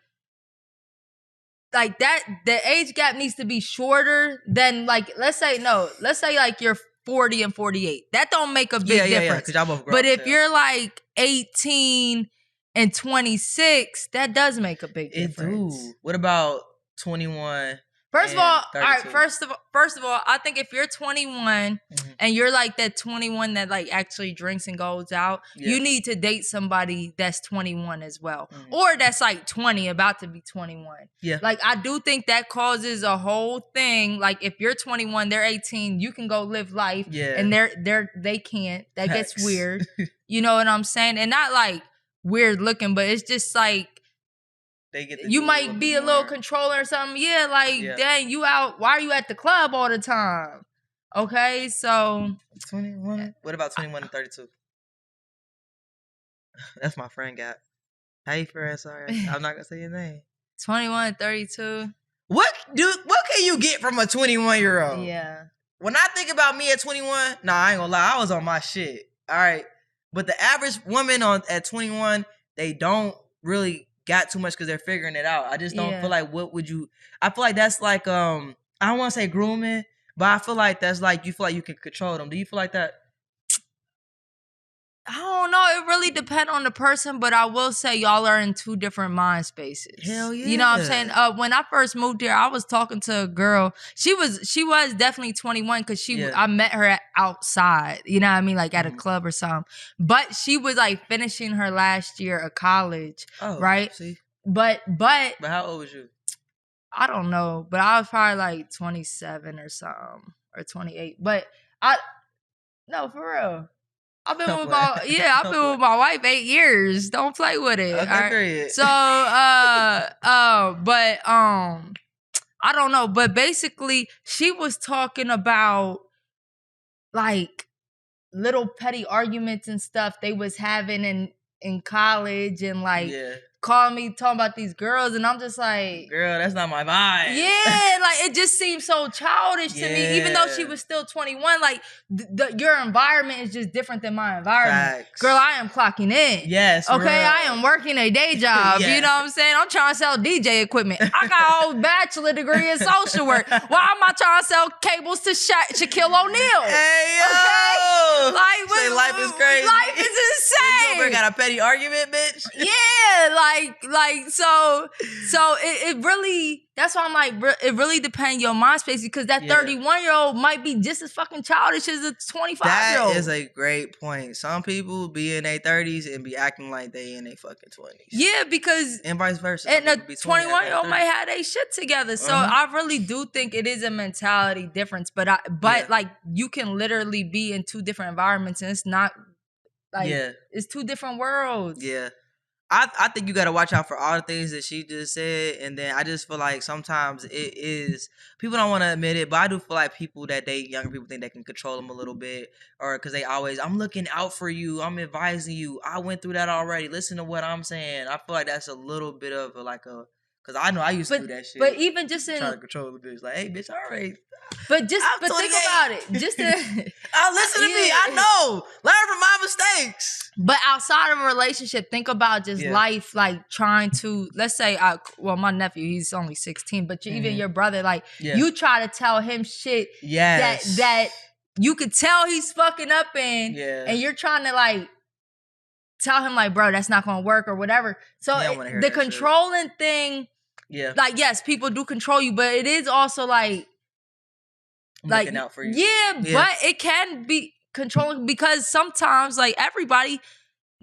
that, the age gap needs to be shorter than, like, let's say, like, you're 40 and 48. That don't make a big difference. Yeah, 'cause y'all both grown but if you're, like, 18 and 26, that does make a big difference. It do. What about 21? First of all, 32. all right. First of all, I think if you're 21 and you're like that 21 that like actually drinks and goes out, you need to date somebody that's 21 as well, or that's like 20, about to be 21. Yeah, like I do think that causes a whole thing. Like if you're 21, they're 18, you can go live life, and they can't. That gets weird. You know what I'm saying? And not like weird looking, but it's just like. You might be a little controller or something. Yeah, like, dang, you out. Why are you at the club all the time? Okay, so. 21? What about 21 and 32? That's my friend got. Hey, friend, sorry. I'm not going to say your name. 21 and 32. What can you get from a 21-year-old? Yeah. When I think about me at 21, nah, I ain't going to lie. I was on my shit. All right. But the average woman at 21, they don't really got too much because they're figuring it out. I just don't feel like I feel like that's like I don't want to say grooming, but I feel like that's like you feel like you can control them. Do you feel like that? I don't know. It really depends on the person, but I will say y'all are in two different mind spaces. Hell yeah. You know what I'm saying? When I first moved here, I was talking to a girl. She was definitely 21 because I met her outside. You know what I mean? Like at a club or something. But she was like finishing her last year of college. Oh, right? See? But how old was you? I don't know. But I was probably like 27 or something. Or 28. But no, for real. I've been with my wife 8 years. Don't play with it. Okay, right? Great. So, but I don't know. But basically, she was talking about like little petty arguments and stuff they was having in college, and like calling me talking about these girls, and I'm just like, girl, that's not my vibe. Yeah, like it just seems so childish to me, even though she was still 21. Like your environment is just different than my environment. Facts. Girl, I am clocking in. Yes. Okay, real. I am working a day job. You know what I'm saying? I'm trying to sell DJ equipment. I got a whole bachelor degree in social work. Why am I trying to sell cables to Shaquille O'Neal? Hey, yo. Okay? Like, say life is crazy. Life is insane. You ever got a petty argument, bitch? Yeah, so it really, that's why I'm like, it really depends your mind space, because that 31-year-old might be just as fucking childish as a 25-year-old. That is a great point. Some people be in their 30s and be acting like they in their fucking 20s. Yeah, because and vice versa. And a 21-year-old might have their shit together. So I really do think it is a mentality difference. But like you can literally be in two different environments, and it's not like it's two different worlds. Yeah. I think you got to watch out for all the things that she just said. And then I just feel like sometimes it is, people don't want to admit it, but I do feel like people that date younger people think they can control them a little bit, or because they always, I'm looking out for you, I'm advising you, I went through that already, listen to what I'm saying. I feel like that's a little bit of because I know I used to do that shit. But even just in trying to control the bitch, like, hey, bitch, all right. But think about it. Just to listen to me. I know. Learn from my mistakes. But outside of a relationship, think about just life, like trying to, let's say, my nephew, he's only 16, but even your brother, like you try to tell him shit that you could tell he's fucking up in, and you're trying to like tell him like, bro, that's not gonna work or whatever. So the controlling thing, like yes, people do control you, but it is also like looking out for you. Yeah, but it can be controlling, because sometimes like everybody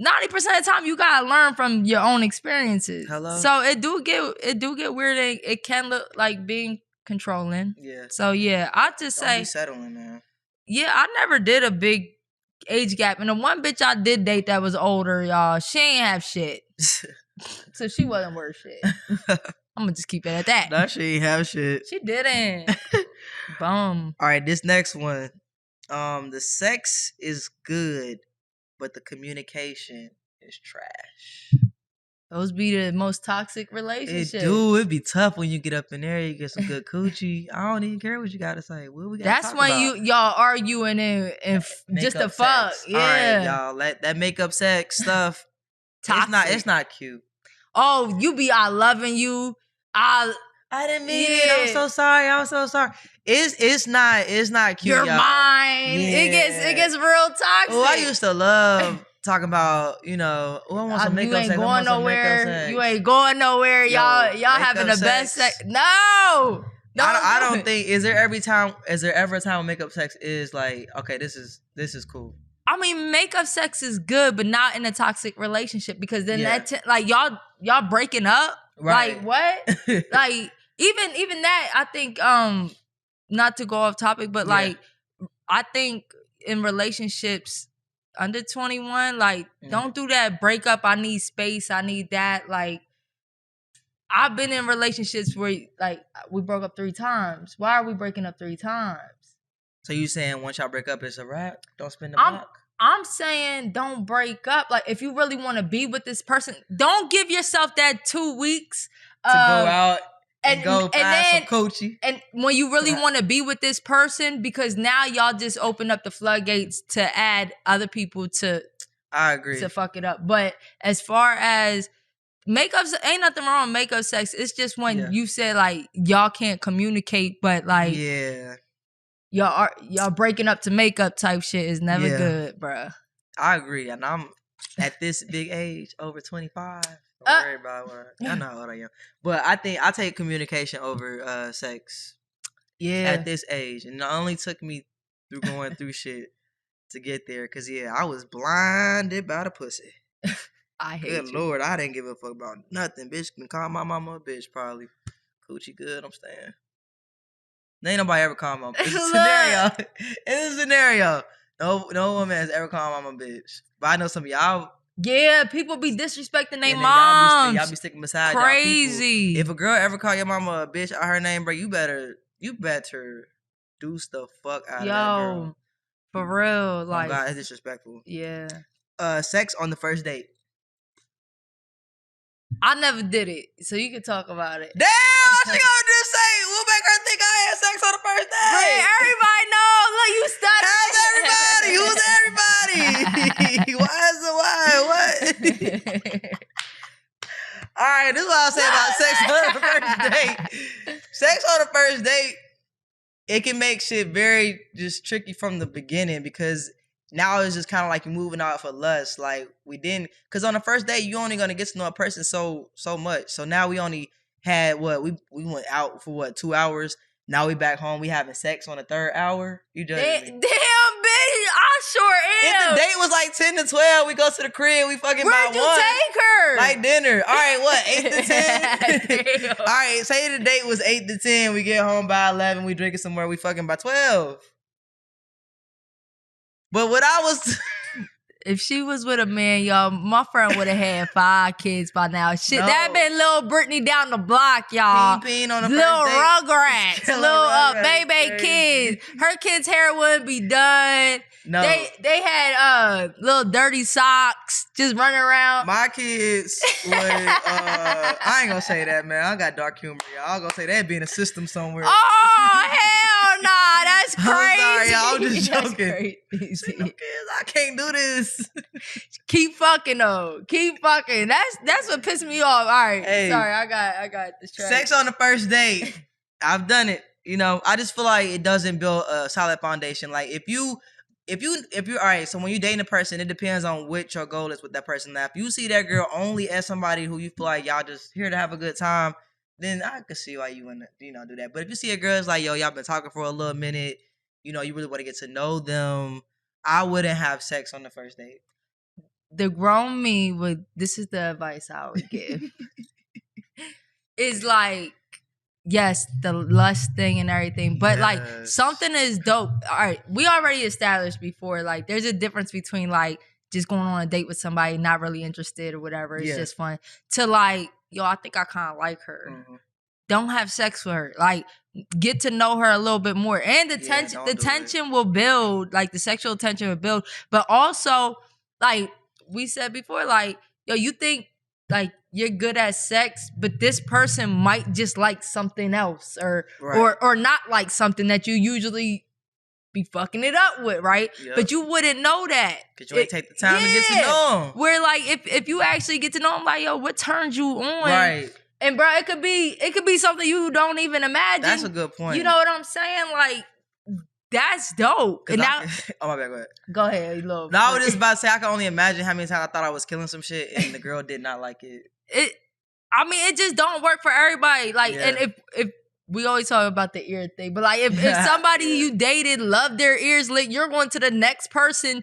90% of the time you gotta learn from your own experiences. Hello? So it do get weird. It can look like being controlling. Yeah. So yeah, I just Don't say be settling, man. yeah, I never did a big age gap. And the one bitch I did date that was older, y'all, she ain't have shit. So she wasn't worth shit. I'm gonna just keep it at that. No, she ain't have shit. She didn't. Bum. All right, this next one. The sex is good, but the communication is trash. Those be the most toxic It relationships. do. It'd be tough when you get up in there. You get some good coochie. I don't even care what you gotta say. What we gotta That's talk when about? y'all arguing and just Makeup to fuck. sex. Yeah. All right, y'all. Let that makeup sex stuff. Toxic. It's not cute. Oh, you be I loving you. I didn't mean it. I'm so sorry. It's not cute. You're y'all. mine. Yeah. It gets real toxic. Oh, I used to love talking about, I want some makeup you ain't sex. going nowhere. You ain't going nowhere. Yo, y'all having the makeup best sex. sex. No. I don't think is there ever a time when makeup sex is like, okay, this is cool. I mean, makeup sex is good, but not in a toxic relationship because then Yeah. y'all breaking up. Right. Like what? Like even that, I think not to go off topic, but like I think in relationships under 21, like don't do that breakup. I need space. I need that. Like I've been in relationships where like we broke up 3 times. Why are we breaking up 3 times? So you saying once y'all break up, it's a wrap? Don't spin the block? I'm saying don't break up. Like if you really want to be with this person, don't give yourself that 2 weeks to go out and go find some coochie. And when you really want to be with this person, because now y'all just open up the floodgates to add other people to. I agree. To fuck it up. But as far as makeup, ain't nothing wrong with makeup sex. It's just when you said like y'all can't communicate, but like y'all breaking up to makeup type shit is never good, bruh. I agree, and I'm at this big age, over 25. Don't worry about what I know how old I am, but I think I take communication over sex. Yeah, at this age, and it only took me through going through shit to get there. Cause I was blinded by the pussy. I hate Good Lord, I didn't give a fuck about nothing. Bitch can call my mama a bitch probably. Coochie good, I'm staying. Ain't nobody ever called my scenario. In a scenario, no woman has ever called mama a bitch. But I know some of y'all. Yeah, people be disrespecting their moms. Y'all be sticking beside crazy. Y'all people. If a girl ever call your mama a bitch out her name, bro, you better deuce the fuck out of that girl. For real, like God, it's disrespectful. Yeah. Sex on the first date. I never did it, so you can talk about it. Damn, what she gonna do? Say we'll make her think I had sex on the first date. Bro, everybody knows. Look, you studied. How's everybody? Who's everybody? Why is the why? What? All right, this is what I'll say about sex on the first date. Sex on the first date, it can make shit very just tricky from the beginning because now it's just kind of like you're moving out for lust. Like we didn't, because on the first date you're only gonna get to know a person so much. So now we only had we went out for 2 hours. Now we back home. We having sex on the 3rd hour. You judging me? Damn, bitch, I sure am. If the date was like 10 to 12, we go to the crib. We fucking by 1. Where'd you take her? Like dinner. All right, what? 8 to 10. All right, say the date was 8 to 10. We get home by 11. We drinking somewhere. We fucking by 12. But what I was... If she was with a man, y'all, my friend would have had 5 kids by now. Shit, that been little Brittany down the block, y'all. Peen on the little first date. Rugrats, little baby kids. Her kids' hair wouldn't be done. No. They had little dirty socks just running around. My kids would, I ain't gonna say that, man. I got dark humor, y'all. I'm gonna say that'd be in a system somewhere. Oh, hell nah. That's crazy. I'm sorry, y'all. I'm just joking. Crazy. Kids, I can't do this. Keep fucking though. Keep fucking. That's what pissed me off. All right. Hey, sorry, I got distracted. Sex on the first date. I've done it. I just feel like it doesn't build a solid foundation. Like if you all right, so when you're dating a person, it depends on what your goal is with that person. Now, if you see that girl only as somebody who you feel like y'all just here to have a good time, then I can see why you want to, do that. But if you see a girl that's like, yo, y'all been talking for a little minute, you really want to get to know them, I wouldn't have sex on the first date. the grown me would. This is the advice I would give. Is like, yes, the lust thing and everything, but like something is dope. All right, we already established before, like there's a difference between like just going on a date with somebody not really interested or whatever, it's just fun, to like, yo, I think I kind of like her. Mm-hmm. Don't have sex with her. Like, get to know her a little bit more, and the tension will build. Like the sexual tension will build, but also like we said before, like, yo, you think like you're good at sex, but this person might just like something else, or not like something that you usually be fucking it up with, right? Yep. But you wouldn't know that because you ain't take the time to get to know him. Where like if you actually get to know him, like, yo, what turns you on? Right. And bro, it could be something you don't even imagine. That's a good point. You know what I'm saying? Like, that's dope. And now, oh my bad, go ahead. Go ahead, love. No, I was just about to say I can only imagine how many times I thought I was killing some shit and the girl did not like it. It just don't work for everybody. Like, and if we always talk about the ear thing, but like if somebody you dated loved their ears licked, you're going to the next person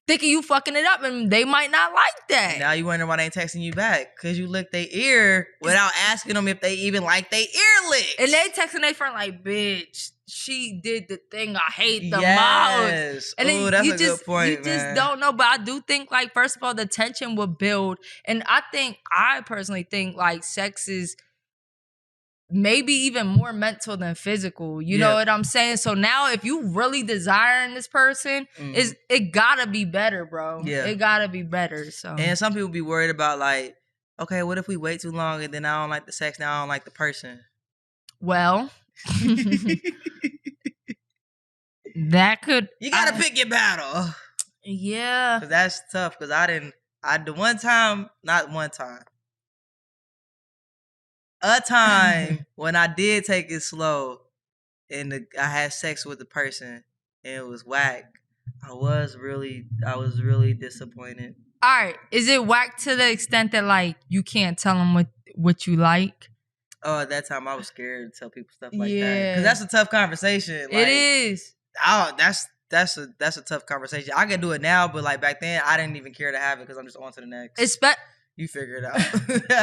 thinking you fucking it up, and they might not like that. Now you wonder why they ain't texting you back, because you licked their ear without asking them if they even like their ear licked. And they texting their friend like, bitch, she did the thing I hate the most. And ooh, that's a good point, you just don't know. But I do think, like, first of all, the tension will build. And I personally think, like, sex is maybe even more mental than physical. You know what I'm saying? So now if you really desiring this person, it gotta be better, bro. Yeah. It gotta be better. So, and some people be worried about, like, okay, what if we wait too long and then I don't like the sex, now I don't like the person? Well, that could... You gotta pick your battle. Yeah. Because that's tough, because a time when I did take it slow and I had sex with the person and it was whack, I was really disappointed. All right. Is it whack to the extent that, like, you can't tell them what you like? Oh, at that time I was scared to tell people stuff like that. Because that's a tough conversation. Like, it is. Oh, that's a tough conversation. I can do it now, but like back then I didn't even care to have it because I'm just on to the next. You figure it out.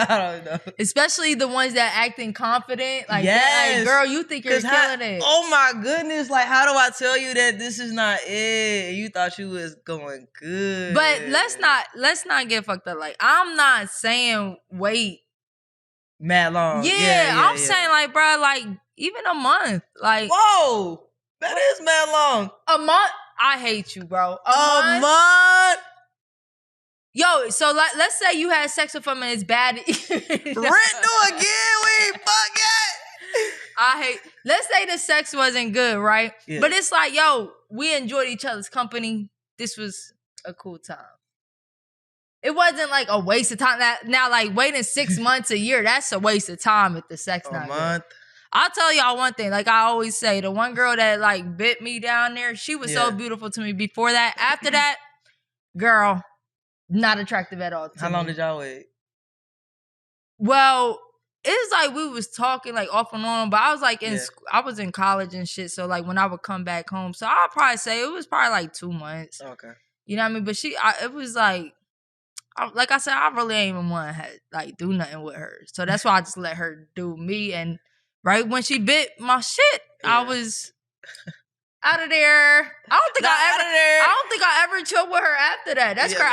I don't know. Especially the ones that acting confident. Like, that, like, girl, you think you're killing it. Oh my goodness. Like, how do I tell you that this is not it? You thought you was going good. But let's not get fucked up. Like, I'm not saying wait mad long. Yeah, I'm saying, like, bro, like, even a month. Like, whoa, that is mad long. A month? I hate you, bro. A month? Yo, so let's say you had sex with him and it's bad. Rent new again, we ain't fuck it. Let's say the sex wasn't good, right? Yeah. But it's like, yo, we enjoyed each other's company. This was a cool time. It wasn't like a waste of time. Now, like, waiting 6 months, a year, that's a waste of time if the sex not good. I'll tell y'all one thing. Like I always say, the one girl that like bit me down there, she was so beautiful to me before that. After that, girl, not attractive at all to me. How long did y'all wait? Well, it's like we was talking like off and on, but I was like I was in college and shit. So like when I would come back home, so I'll probably say it was probably like 2 months. Okay. You know what I mean? But it was like I said, I really ain't even want to like do nothing with her. So that's why I just let her do me. And right when she bit my shit, I was out of there. I don't think I ever chilled with her after that. That's crazy.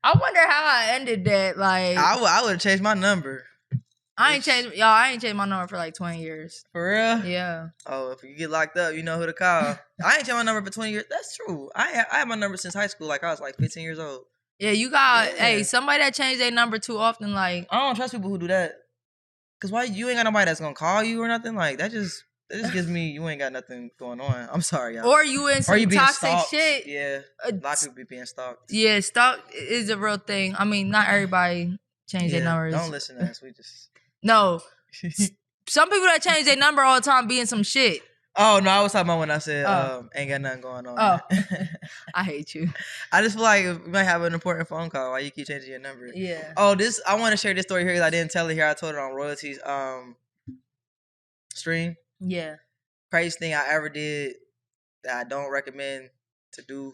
I wonder how I ended that. Like I would have changed my number. I ain't changed my number for like 20 years. For real? Yeah. Oh, if you get locked up, you know who to call. I ain't changed my number for 20 years. That's true. I had my number since high school. Like I was like 15 years old. Yeah, you got somebody that changed their number too often. Like I don't trust people who do that. Cause why you ain't got nobody that's gonna call you or nothing like that. Just gives me you ain't got nothing going on. I'm sorry, y'all. Or you in some toxic stalked. shit. Yeah, a lot of people be being stalked. Yeah, stalk is a real thing. I mean, not everybody change their numbers. Don't listen to us. We just no. Some people that change their number all the time be in some shit. Oh no, I was talking about when I said ain't got nothing going on. Oh, I hate you. I just feel like we might have an important phone call while you keep changing your number. Yeah. Oh, I want to share this story here because I didn't tell it here. I told it on Royalties stream. Yeah. Craziest thing I ever did that I don't recommend to do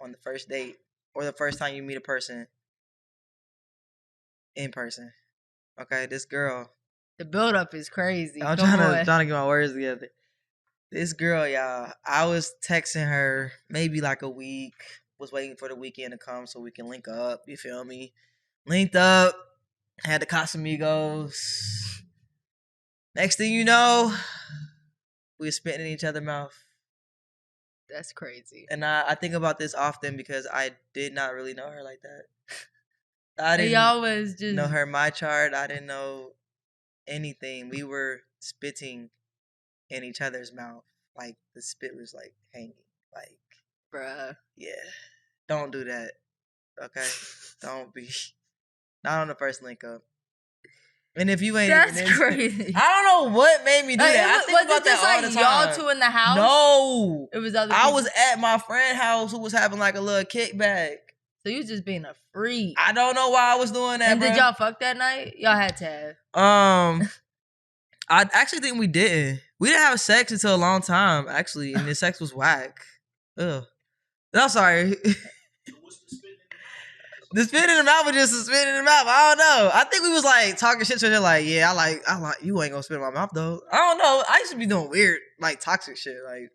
on the first date. or the first time you meet a person in person. Okay, this girl. The buildup is crazy. I'm trying to get my words together. This girl, y'all, I was texting her maybe like a week. Was waiting for the weekend to come so we can link up. You feel me? Linked up. Had the Casamigos. Next thing you know, we were spitting in each other's mouth. That's crazy. And I think about this often because I did not really know her like that. I didn't y'all was just know her my chart. I didn't know anything. We were spitting in each other's mouth. Like the spit was like hanging. Like, bruh. Yeah. Don't do that. Okay? Don't be. Not on the first link up. And if you ain't That's crazy. I don't know what made me do that. I think about that all the time. Y'all two in the house? No. It was other people. I was at my friend's house who was having like a little kickback. So you just being a freak. I don't know why I was doing that. And did y'all fuck that night? Y'all had to have. I actually think we didn't. We didn't have sex until a long time, actually, and the sex was whack. Ugh. No, I'm sorry. The spit in the mouth was just a spit in the mouth. I don't know. I think we was like talking shit to her like, yeah, I like you ain't gonna spit in my mouth though. I don't know. I used to be doing weird, like toxic shit. Like,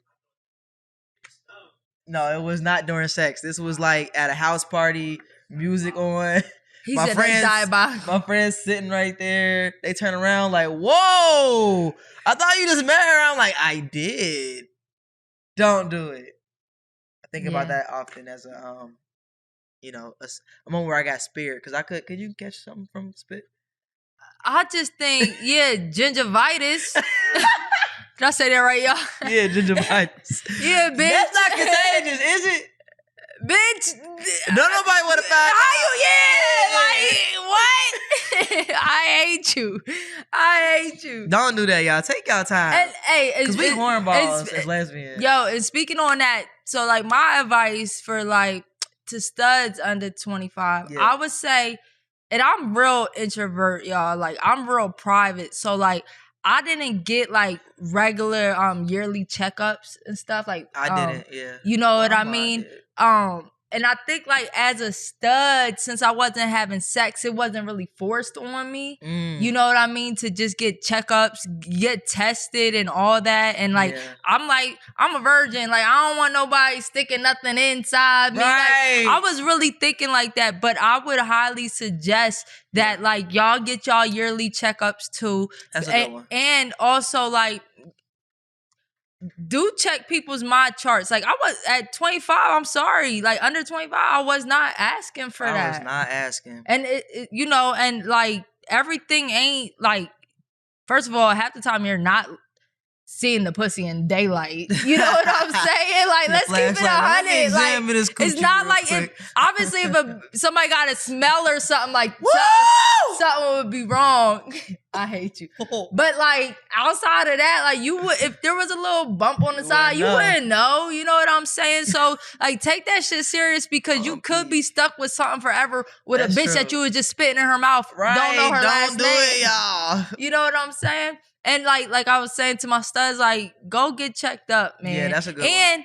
no, it was not during sex. This was like at a house party, music on. He said my friends sitting right there. They turn around like, whoa! I thought you just met her. I'm like, I did. Don't do it. I think about that often as a a moment where I got spared because I could. Could you catch something from spit? I just think, gingivitis. Did I say that right, y'all? Yeah, gingivitis. Yeah, bitch. That's not contagious, is it? Bitch. No, nobody would have found out. Like, what? I hate you. Don't do that, y'all. Take y'all time. And, hey, because we hornballs as lesbians. Yo, and speaking on that, so like my advice for like to studs under 25, I would say, and I'm real introvert, y'all. Like I'm real private, so like I didn't get like regular yearly checkups and stuff. Like I didn't, yeah. You know what I mean? And I think like as a stud, since I wasn't having sex, it wasn't really forced on me. You know what I mean? To just get checkups, get tested and all that. And like, I'm a virgin. Like, I don't want nobody sticking nothing inside me. Right. Like, I was really thinking like that, but I would highly suggest that like y'all get y'all yearly checkups too. That's a good one. And also like, do check people's mind charts. Like I was at 25, I'm sorry. Like under 25, I was not asking for that. I was not asking. And it and like everything ain't like, first of all, half the time you're not seeing the pussy in daylight. You know what I'm saying? Like, let's keep it 100. Like, it's not like obviously if somebody got a smell or something, like something would be wrong. I hate you. But like outside of that, like you would, if there was a little bump on the side, you wouldn't know. You know what I'm saying? So like take that shit serious because you could be stuck with something forever with a bitch that you was just spitting in her mouth. Right. Don't know her last name. Don't do it, y'all. You know what I'm saying? And like I was saying to my studs, like go get checked up, man. Yeah, that's a good one. And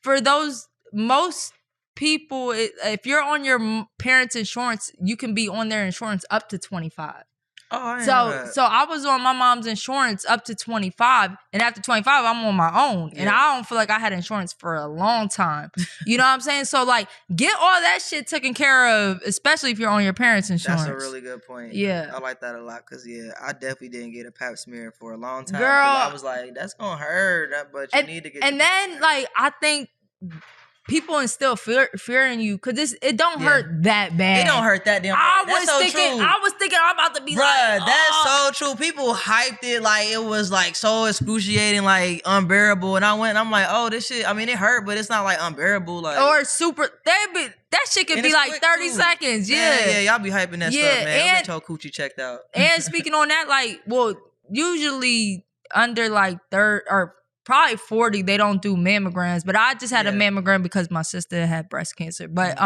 for those most people, if you're on your parents' insurance, you can be on their insurance up to 25. Oh, I know that. So I was on my mom's insurance up to 25, and after 25, I'm on my own, and I don't feel like I had insurance for a long time. You know what I'm saying? So like, get all that shit taken care of, especially if you're on your parents' insurance. That's a really good point. Yeah, I like that a lot because I definitely didn't get a pap smear for a long time. Girl, I was like, that's gonna hurt, but you need to get. And then like I think people instill fear in you because it don't hurt that bad. It don't hurt that damn. I was thinking I'm about to be like, that's so true. People hyped it like it was like so excruciating, like unbearable, and I went and I'm like, oh, this shit. I mean, it hurt, but it's not like unbearable, like or super. That shit could be like 30 seconds. Yeah, y'all be hyping that stuff, man. Get your coochie checked out. And speaking on that, like, well, usually under like third or probably 40, they don't do mammograms, but I just had a mammogram because my sister had breast cancer. But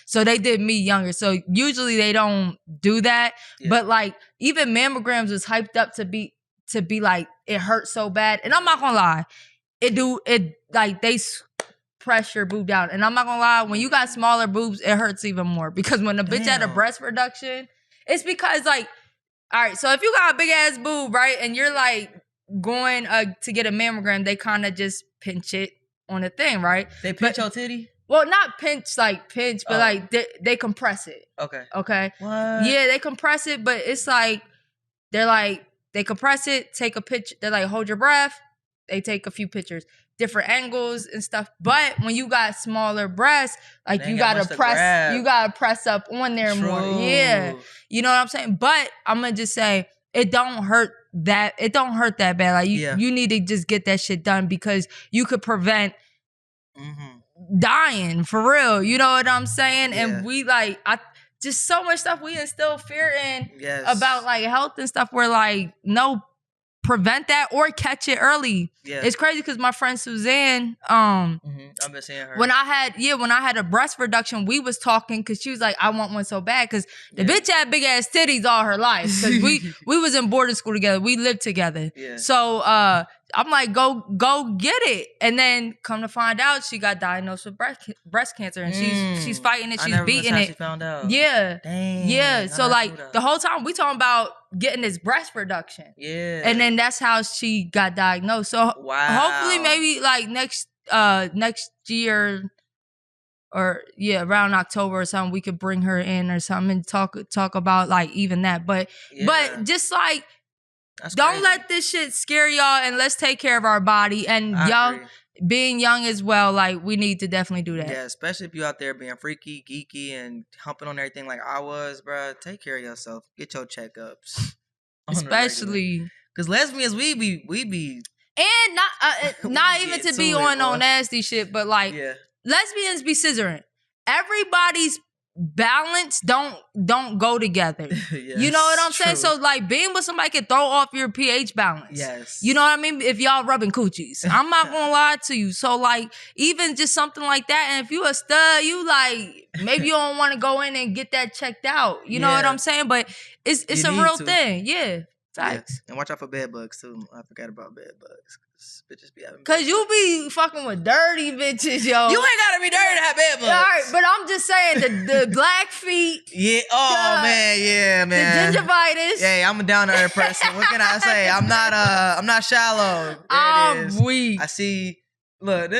so they did me younger. So usually they don't do that. Yeah. But like even mammograms was hyped up to be like it hurts so bad. And I'm not gonna lie, it like they press your boob down. And I'm not gonna lie, when you got smaller boobs, it hurts even more. Because when the bitch had a breast reduction, it's because like, all right, so if you got a big ass boob, right, and you're like going to get a mammogram, they kind of just pinch it on the thing, right? They pinch your titty? Well, not pinch, but like they compress it. Okay. Okay. What? Yeah, they compress it, but it's like, they compress it, take a picture, they're like, hold your breath, they take a few pictures, different angles and stuff. But when you got smaller breasts, like you gotta press up on there more. Yeah. You know what I'm saying? But I'm gonna just say, it don't hurt that bad. Like you need to just get that shit done because you could prevent dying for real. You know what I'm saying? Yeah. And we just so much stuff we instill fear in about like health and stuff. We're like, no, prevent that or catch it early. Yeah. It's crazy because my friend Suzanne, I've been seeing her. When I had a breast reduction, we was talking because she was like, I want one so bad because the bitch had big ass titties all her life. Because we was in boarding school together. We lived together. Yeah. So I'm like, go get it. And then come to find out, she got diagnosed with breast cancer, and she's fighting it. She's beating it. She found out. Yeah. Dang. Yeah. So like the whole time we talking about getting this breast reduction. Yeah. And then that's how she got diagnosed. So hopefully maybe like next year or around October or something, we could bring her in or something and talk about like even that. But just like, that's don't crazy. Let this shit scare y'all, and let's take care of our body. And being young as well, like we need to definitely do that. Yeah, especially if you out there being freaky, geeky, and humping on everything like I was, bro. Take care of yourself. Get your checkups. Especially because lesbians, we be and not even to be on no nasty shit, but like lesbians be scissoring. Everybody's balance don't go together. Yes, you know what I'm saying? So like being with somebody can throw off your pH balance. Yes. You know what I mean? If y'all rubbing coochies. I'm not gonna lie to you. So like even just something like that, and if you a stud, you like maybe you don't want to go in and get that checked out. You know what I'm saying? But it's a real thing. Yeah. Facts. And watch out for bed bugs too. I forgot about bed bugs. Bitches be having Cause you be fucking with dirty bitches, yo. You ain't gotta be dirty to have bed bugs. All right, but I'm just saying the black feet. Yeah. Oh man. The gingivitis. Yeah, I'm a down to earth person. What can I say? I'm not shallow. I'm weak. I see. Look,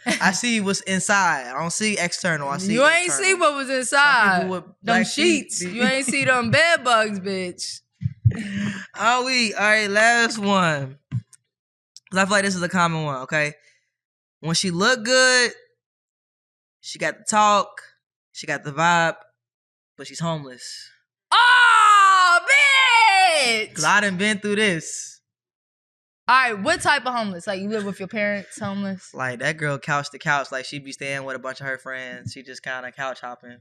I see what's inside. I don't see external. I see. You ain't see what was inside. Them sheets. You ain't see them bed bugs, bitch. All right, last one. Cause I feel like this is a common one, okay? When she look good, she got the talk, she got the vibe, but she's homeless. Oh, bitch! Cause I done been through this. All right, what type of homeless? Like you live with your parents, homeless? Like that girl couch to couch, like she be staying with a bunch of her friends. She just kind of couch hopping.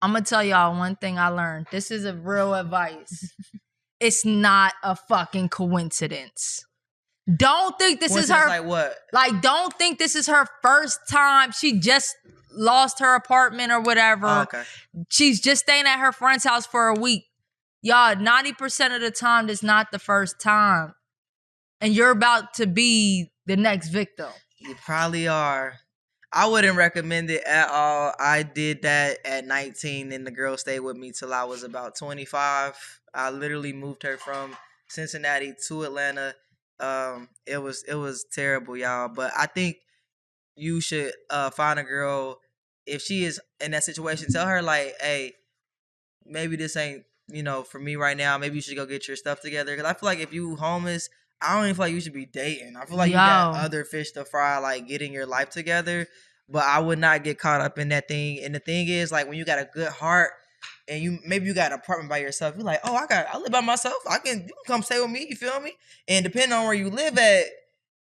I'm gonna tell y'all one thing I learned. This is a real advice. It's not a fucking coincidence. Don't think this is her. Like what? Like, don't think this is her first time. She just lost her apartment or whatever. Oh, okay. She's just staying at her friend's house for a week. Y'all, 90% of the time, this is not the first time. And you're about to be the next victim. You probably are. I wouldn't recommend it at all. I did that at 19 and the girl stayed with me till I was about 25. I literally moved her from Cincinnati to Atlanta. It was terrible, y'all. But I think you should find a girl, if she is in that situation, tell her like, hey, maybe this ain't, for me right now. Maybe you should go get your stuff together. Because I feel like if you homeless, I don't even feel like you should be dating. I feel like you got other fish to fry, like getting your life together. But I would not get caught up in that thing. And the thing is, like, when you got a good heart and you got an apartment by yourself, you're like, oh, I live by myself. You can come stay with me. You feel me? And depending on where you live at,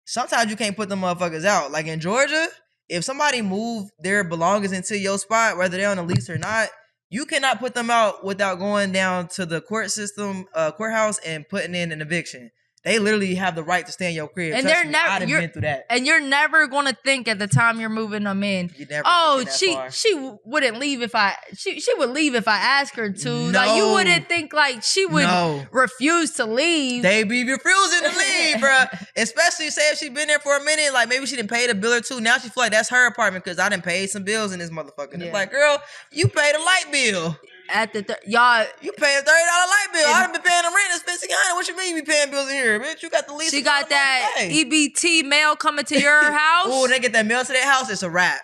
sometimes you can't put them motherfuckers out. Like in Georgia, if somebody moved their belongings into your spot, whether they're on a lease or not, you cannot put them out without going down to the courthouse and putting in an eviction. They literally have the right to stay in your crib. And Trust they're me, never. I've been through that. And you're never gonna think at the time you're moving them in. You never Oh, thinking that far. she wouldn't leave if I. She would leave if I asked her to. No. Like you wouldn't think like she would refuse to leave. They be refusing to leave, bro. Especially say if she been there for a minute, like maybe she didn't pay the bill or two. Now she feel like that's her apartment because I done paid some bills in this motherfucker. It's like, girl, you paid a light bill. At the y'all, you paying $30 light bill. I done been paying the rent. It's $1,500. What you mean you be paying bills in here, bitch? You got the least. She got that EBT mail coming to your house. Oh, they get that mail to their house. It's a wrap.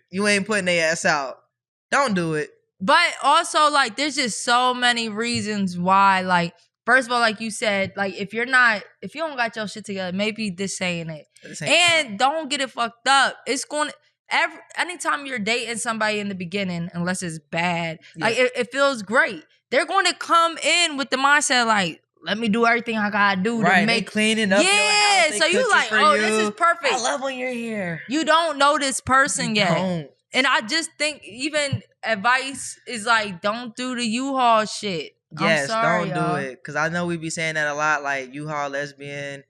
You ain't putting their ass out. Don't do it. But also, like, there's just so many reasons why. Like, first of all, like you said, like if you don't got your shit together, maybe this ain't it. And don't get it fucked up. It's going to. Anytime you're dating somebody in the beginning, unless it's bad, like it feels great. They're going to come in with the mindset like, let me do everything I gotta do to make cleaning up. Yeah, your house, so you like, oh, this is perfect. I love when you're here. You don't know this person yet, don't. And I just think even advice is like, don't do the U-Haul shit. Yes, I'm sorry, don't do it, because I know we be saying that a lot. Like U-Haul, lesbian,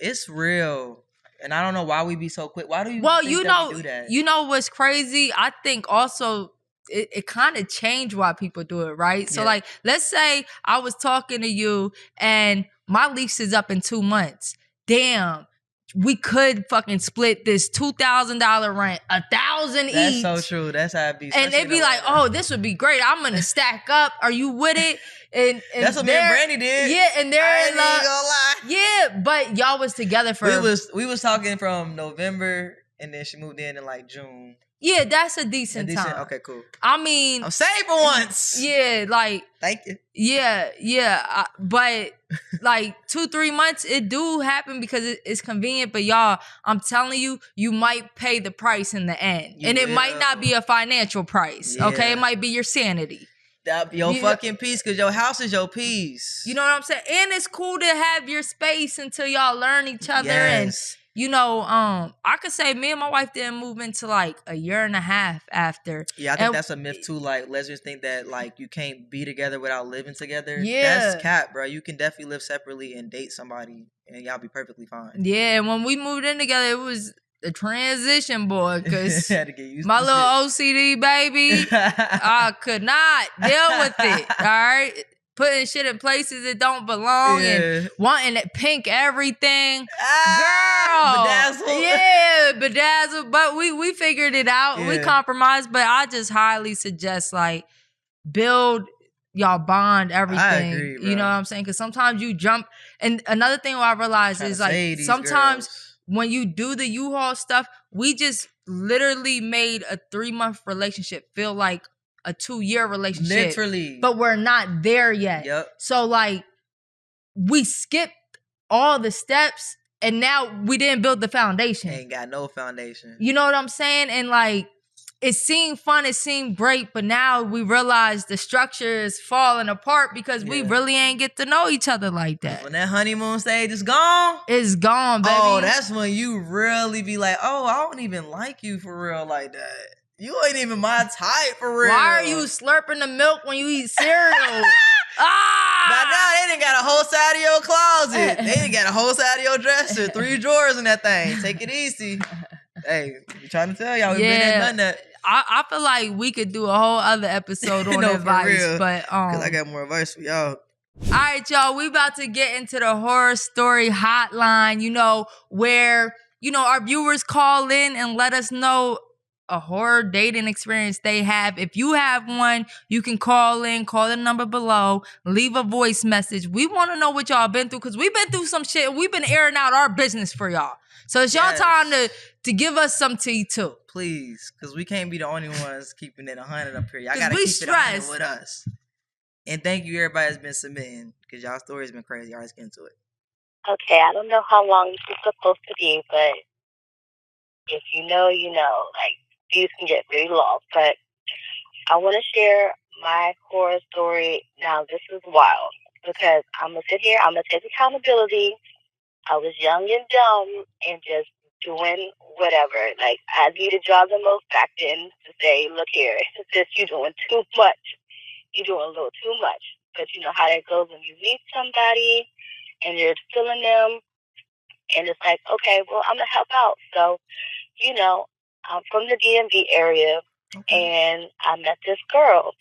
it's real. And I don't know why we be so quick. Why do you think that we do that? You know what's crazy? I think also it kind of changed why people do it, right? So like, let's say I was talking to you and my lease is up in 2 months. Damn, we could fucking split this $2,000 rent, $1,000 each. That's so true. That's how it be. And it'd be like, oh, this would be great. I'm gonna stack up. Are you with it? And that's what me and Brandy did. Yeah, and they're in love. Gonna lie. Yeah, but y'all was together for. We was talking from November, and then she moved in like June. Yeah, that's a decent time. Okay, cool. I mean, I'm saved for once. Yeah, like. Thank you. Yeah. But like 2-3 months, it do happen because it's convenient. But y'all, I'm telling you, you might pay the price in the end, it might not be a financial price. Yeah. Okay, it might be your sanity. Your fucking peace, because your house is your peace. You know what I'm saying? And it's cool to have your space until y'all learn each other. And you know, I could say me and my wife didn't move into like a year and a half after. Yeah, I think that's a myth too. Like lesbians think that like you can't be together without living together. Yeah, that's cap, bro. You can definitely live separately and date somebody, and y'all be perfectly fine. Yeah, and when we moved in together, it was a transition, boy, because my little OCD baby, I could not deal with it. All right, putting shit in places it don't belong and wanting it pink everything, girl. Bedazzled. Yeah, bedazzled. But we figured it out. We compromised. But I just highly suggest like build y'all bond everything. I agree, bro. You know what I'm saying? Because sometimes you jump. And another thing I realized is like sometimes. When you do the U-Haul stuff, we just literally made a 3-month relationship feel like a 2-year relationship. Literally. But we're not there yet. Yep. So like we skipped all the steps and now we didn't build the foundation. Ain't got no foundation. You know what I'm saying? And like it seemed fun, it seemed great, but now we realize the structure is falling apart because we really ain't get to know each other like that. When that honeymoon stage is gone, it's gone, baby. Oh, that's when you really be like, oh, I don't even like you for real like that. You ain't even my type for real. Why are you slurping the milk when you eat cereal? By now, they done got a whole side of your closet. They done got a whole side of your dresser. 3 drawers in that thing. Take it easy. Hey, we trying to tell y'all, we been there, done that. I feel like we could do a whole other episode on advice, but because I got more advice for y'all. All right, y'all, we about to get into the horror story hotline, you know, where, you know, our viewers call in and let us know a horror dating experience they have. If you have one, you can call in, call the number below, leave a voice message. We want to know what y'all been through because we've been through some shit. We've been airing out our business for y'all. So it's y'all time to give us some tea too. Please, because we can't be the only ones keeping it 100 up here. Y'all got to keep it 100 with us. And thank you everybody that's been submitting because y'all story's been crazy. All right, let's get into it. Okay, I don't know how long this is supposed to be, but if you know, you know. Like, these can get really long, but I want to share my horror story. Now, this is wild because I'm going to sit here, I'm going to take accountability. I was young and dumb and just doing whatever. Like, I needed y'all the most back then to say, look here, sis, you're doing too much. You're doing a little too much. But you know how that goes when you meet somebody and you're filling them, and it's like, okay, well, I'm going to help out. So, you know, I'm from the DMV area, and I met this girl,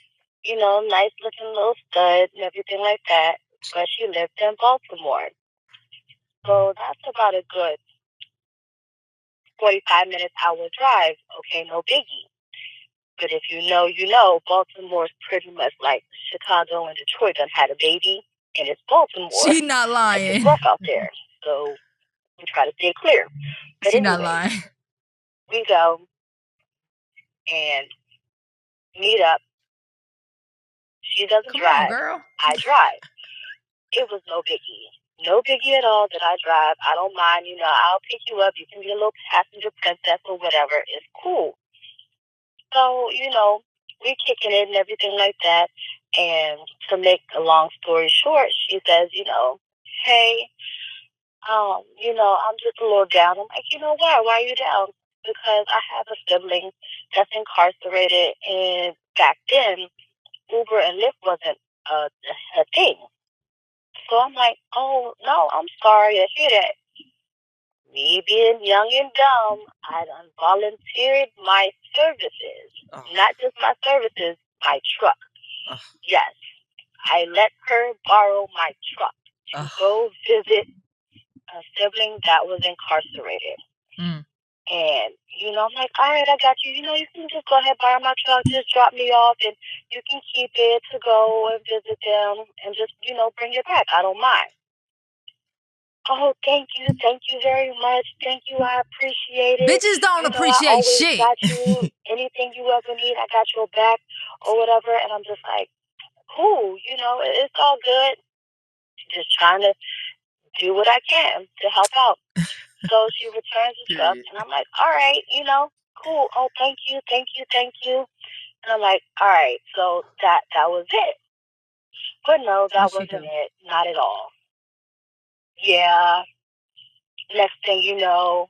you know, nice looking little stud and everything like that, but she lived in Baltimore. So that's about a good 45 minutes hour drive. Okay, no biggie. But if you know, you know, Baltimore's pretty much like Chicago and Detroit done had a baby, and it's Baltimore. She not lying. It's rough out there, so we try to stay clear. But she anyway, not lying. We go and meet up. She doesn't Come drive. on, girl. I drive. It was no biggie. No biggie at all that I drive. I don't mind. You know, I'll pick you up. You can be a little passenger princess or whatever. It's cool. So, you know, we kicking it and everything like that. And to make a long story short, she says, you know, hey, you know, I'm just a little down. I'm like, you know why? Why are you down? Because I have a sibling that's incarcerated, and back then, Uber and Lyft wasn't a thing. So I'm like, oh, no, I'm sorry to hear that. Me being young and dumb, I done volunteered my services. Not just my services, my truck. Yes, I let her borrow my truck to go visit a sibling that was incarcerated. And, you know, I'm like, all right, I got you. You know, you can just go ahead, borrow my truck, just drop me off, and you can keep it to go and visit them and just, you know, bring it back. I don't mind. Oh, thank you very much. Thank you, I appreciate it. Bitches don't you know, appreciate I always shit. got you. Anything you ever need, I got your back or whatever. And I'm just like, cool, you know, it's all good. Just trying to do what I can to help out. So she returns the truck, and I'm like, all right, you know, cool. Oh, thank you. And I'm like, all right, so that was it. But no, that wasn't it. Not at all. Yeah. Next thing you know,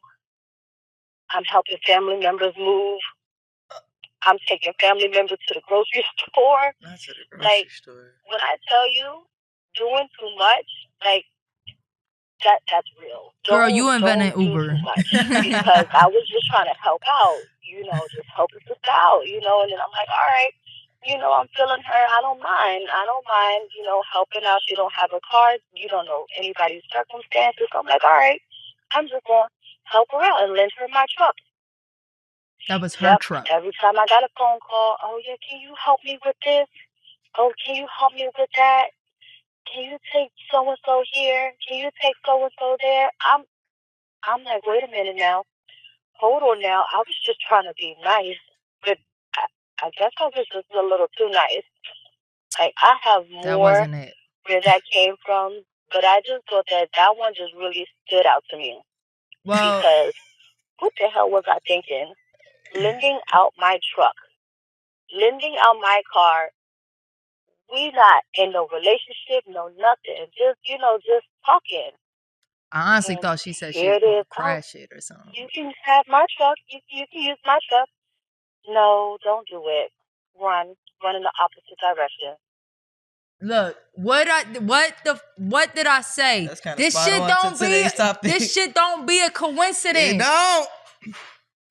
I'm helping family members move. I'm taking family members to the grocery store. Not to the grocery store. When I tell you, doing too much, like, that's real. Girl, you invented Uber. Too much. Because I was just trying to help out, you know, just help a sister out, you know, and then I'm like, all right, you know, I'm feeling her. I don't mind, you know, helping out. She don't have a car. You don't know anybody's circumstances. So I'm like, all right, I'm just going to help her out and lend her my truck. That was her truck. Every time I got a phone call, oh, yeah, can you help me with this? Oh, can you help me with that? Can you take so-and-so here? Can you take so-and-so there? I'm like, wait a minute now. Hold on now. I was just trying to be nice, but I guess I was just a little too nice. Like, I have more that wasn't it. where that came from, but I just thought that one just really stood out to me. Well, because what the hell was I thinking? Lending out my truck. Lending out my car. We not in no relationship, no nothing. Just, you know, just talking. I honestly thought she said she was going to crash it or something. You can have my truck. You can use my truck. No, don't do it. Run in the opposite direction. Look, what did I say? This shit don't be a coincidence. It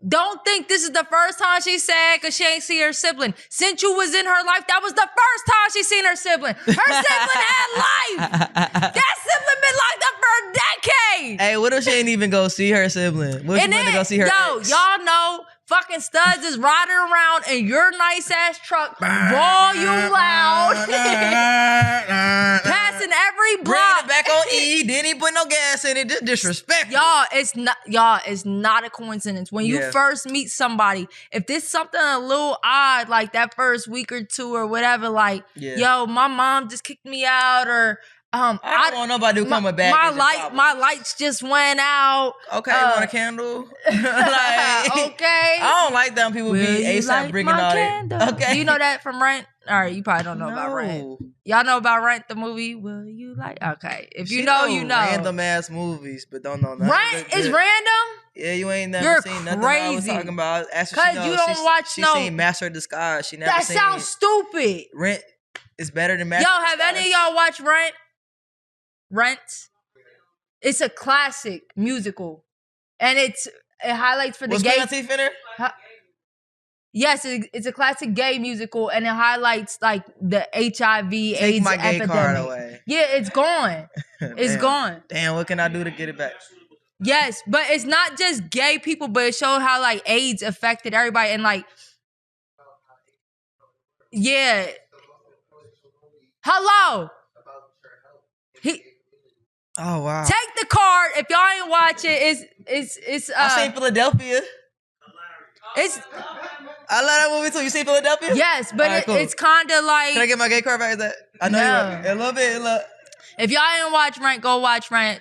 Don't think this is the first time she said because she ain't see her sibling. Since you was in her life, that was the first time she seen her sibling. Her sibling had life. That sibling been locked up for a decade. Hey, what if she ain't even go see her sibling? What if she went to go see her ex? Y'all know fucking studs is riding around in your nice ass truck, volume loud, passing every block. Bringing it back on E, didn't even put no gas in it. Just disrespectful. It's not a coincidence. When you first meet somebody, if there's something a little odd, like that first week or two or whatever, like, yo, my mom just kicked me out, or I don't want nobody who coming back. My lights just went out. Okay, you want a candle? Okay. I don't like them people be ASAP bringing out it. Okay. Do you know that from Rent? All right, you probably don't know about Rent. Y'all know about Rent, the movie? Will you like? Okay, if you know, you know. Random ass movies, but don't know nothing. Rent is random. Yeah, you ain't never seen nothing I was talking about. Because you don't watch She seen Master of Disguise. She never that seen sounds stupid. Rent is better than Master of Disguise. Yo, have any of y'all watched Rent? It's a classic musical, and it highlights for the What's gay. Queen Latifah in there? Yes, it's a classic gay musical, and it highlights like the HIV Take AIDS my gay epidemic. card away. Yeah, it's gone. It's Damn. gone. Damn, what can I do to get it back? Yes, but it's not just gay people, but it showed how like AIDS affected everybody, and like, yeah. Hello. Oh wow. Take the card. If y'all ain't watch it, it's I seen Philadelphia. it's I love that movie too. You seen Philadelphia? yes, but Alright, cool. it's kind of like Can I get my gay card back? Is that? I know No. you right. A little bit. if y'all ain't watch Rent, go watch Rent.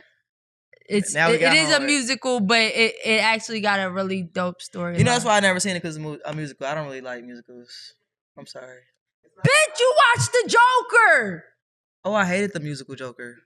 It Now we got is a homework. musical, but it actually got a really dope story. You know that's why I never seen it because it's a musical. I don't really like musicals. I'm sorry. Bitch, you watched the Joker. Oh, I hated the musical Joker.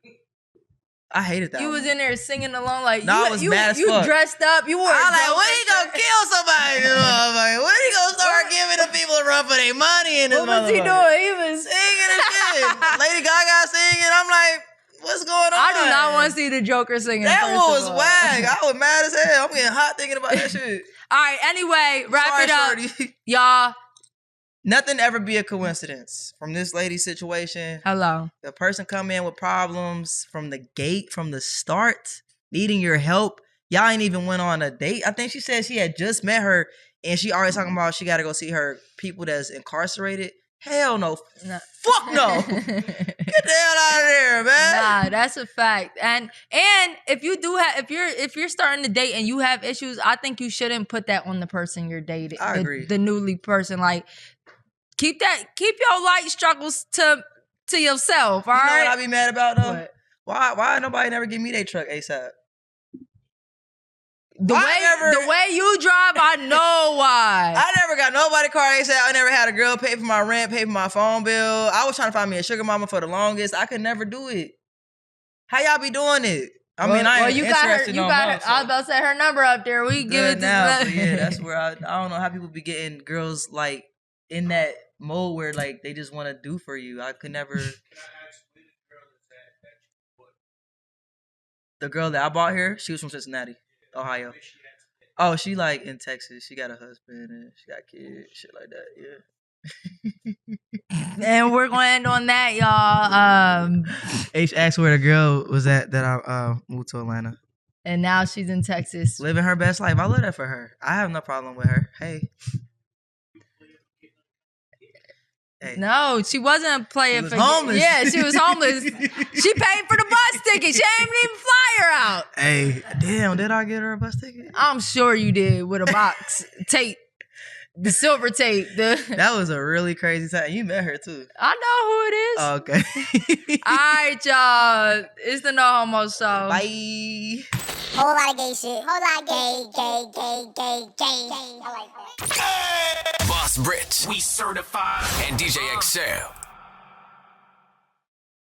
I hated that. You was one. in there singing along like No, I you, was you, mad as you fuck. dressed up. You were. I like, when he gonna kill somebody? When he gonna start giving the people a run for their money in this What was he motherfucker? doing? He was Singing and shit. Lady Gaga singing. I'm like, what's going on? I do not want to see the Joker singing. That first one of was all. whack. I was mad as hell. I'm getting hot thinking about that shit. All right. Anyway, wrap Sorry, it up, shorty. y'all. Nothing ever be a coincidence. From this lady's situation, Hello. the person come in with problems from the gate, from the start, needing your help. Y'all ain't even went on a date. I think she said she had just met her and she already talking about she got to go see her people that's incarcerated. Hell no. No. Fuck no. Get the hell out of there, man. Nah, that's a fact. And if you do have if you're starting to date and you have issues, I think you shouldn't put that on the person you're dating. I agree. The newly person. Like keep your light struggles to yourself. All You know right. what I be mad about though? What? Why nobody never give me their truck ASAP? The way you drive, I know why. I never got nobody car ASAP. I never had a girl pay for my rent, pay for my phone bill. I was trying to find me a sugar mama for the longest. I could never do it. How y'all be doing it? I mean, I ain't you got her. interested You no got more, her. so. I was about to say her number up there. We give it Good to now, so yeah, that's where I don't know how people be getting girls like in that mode where like they just want to do for you. I could never. The girl that I bought here, she was from Cincinnati, Ohio. Oh, she like in Texas. She got a husband and she got kids, shit like that. Yeah. And we're going to end on that, y'all. H asked where the girl was at that I moved to Atlanta. And now she's in Texas. Living her best life. I love that for her. I have no problem with her. Hey. No, she wasn't playing She was homeless. Yeah, she was homeless. She paid for the bus ticket. She ain't even fly her out. Hey, damn, did I get her a bus ticket? I'm sure you did with a box tape. The silver tape. That was a really crazy time. You met her too. I know who it is. Oh, okay. All right, y'all. It's the No Homo Show. Bye. Whole lot of gay shit. Whole lot of gay. I like that. Boss Rich. We certified. And DJ XL.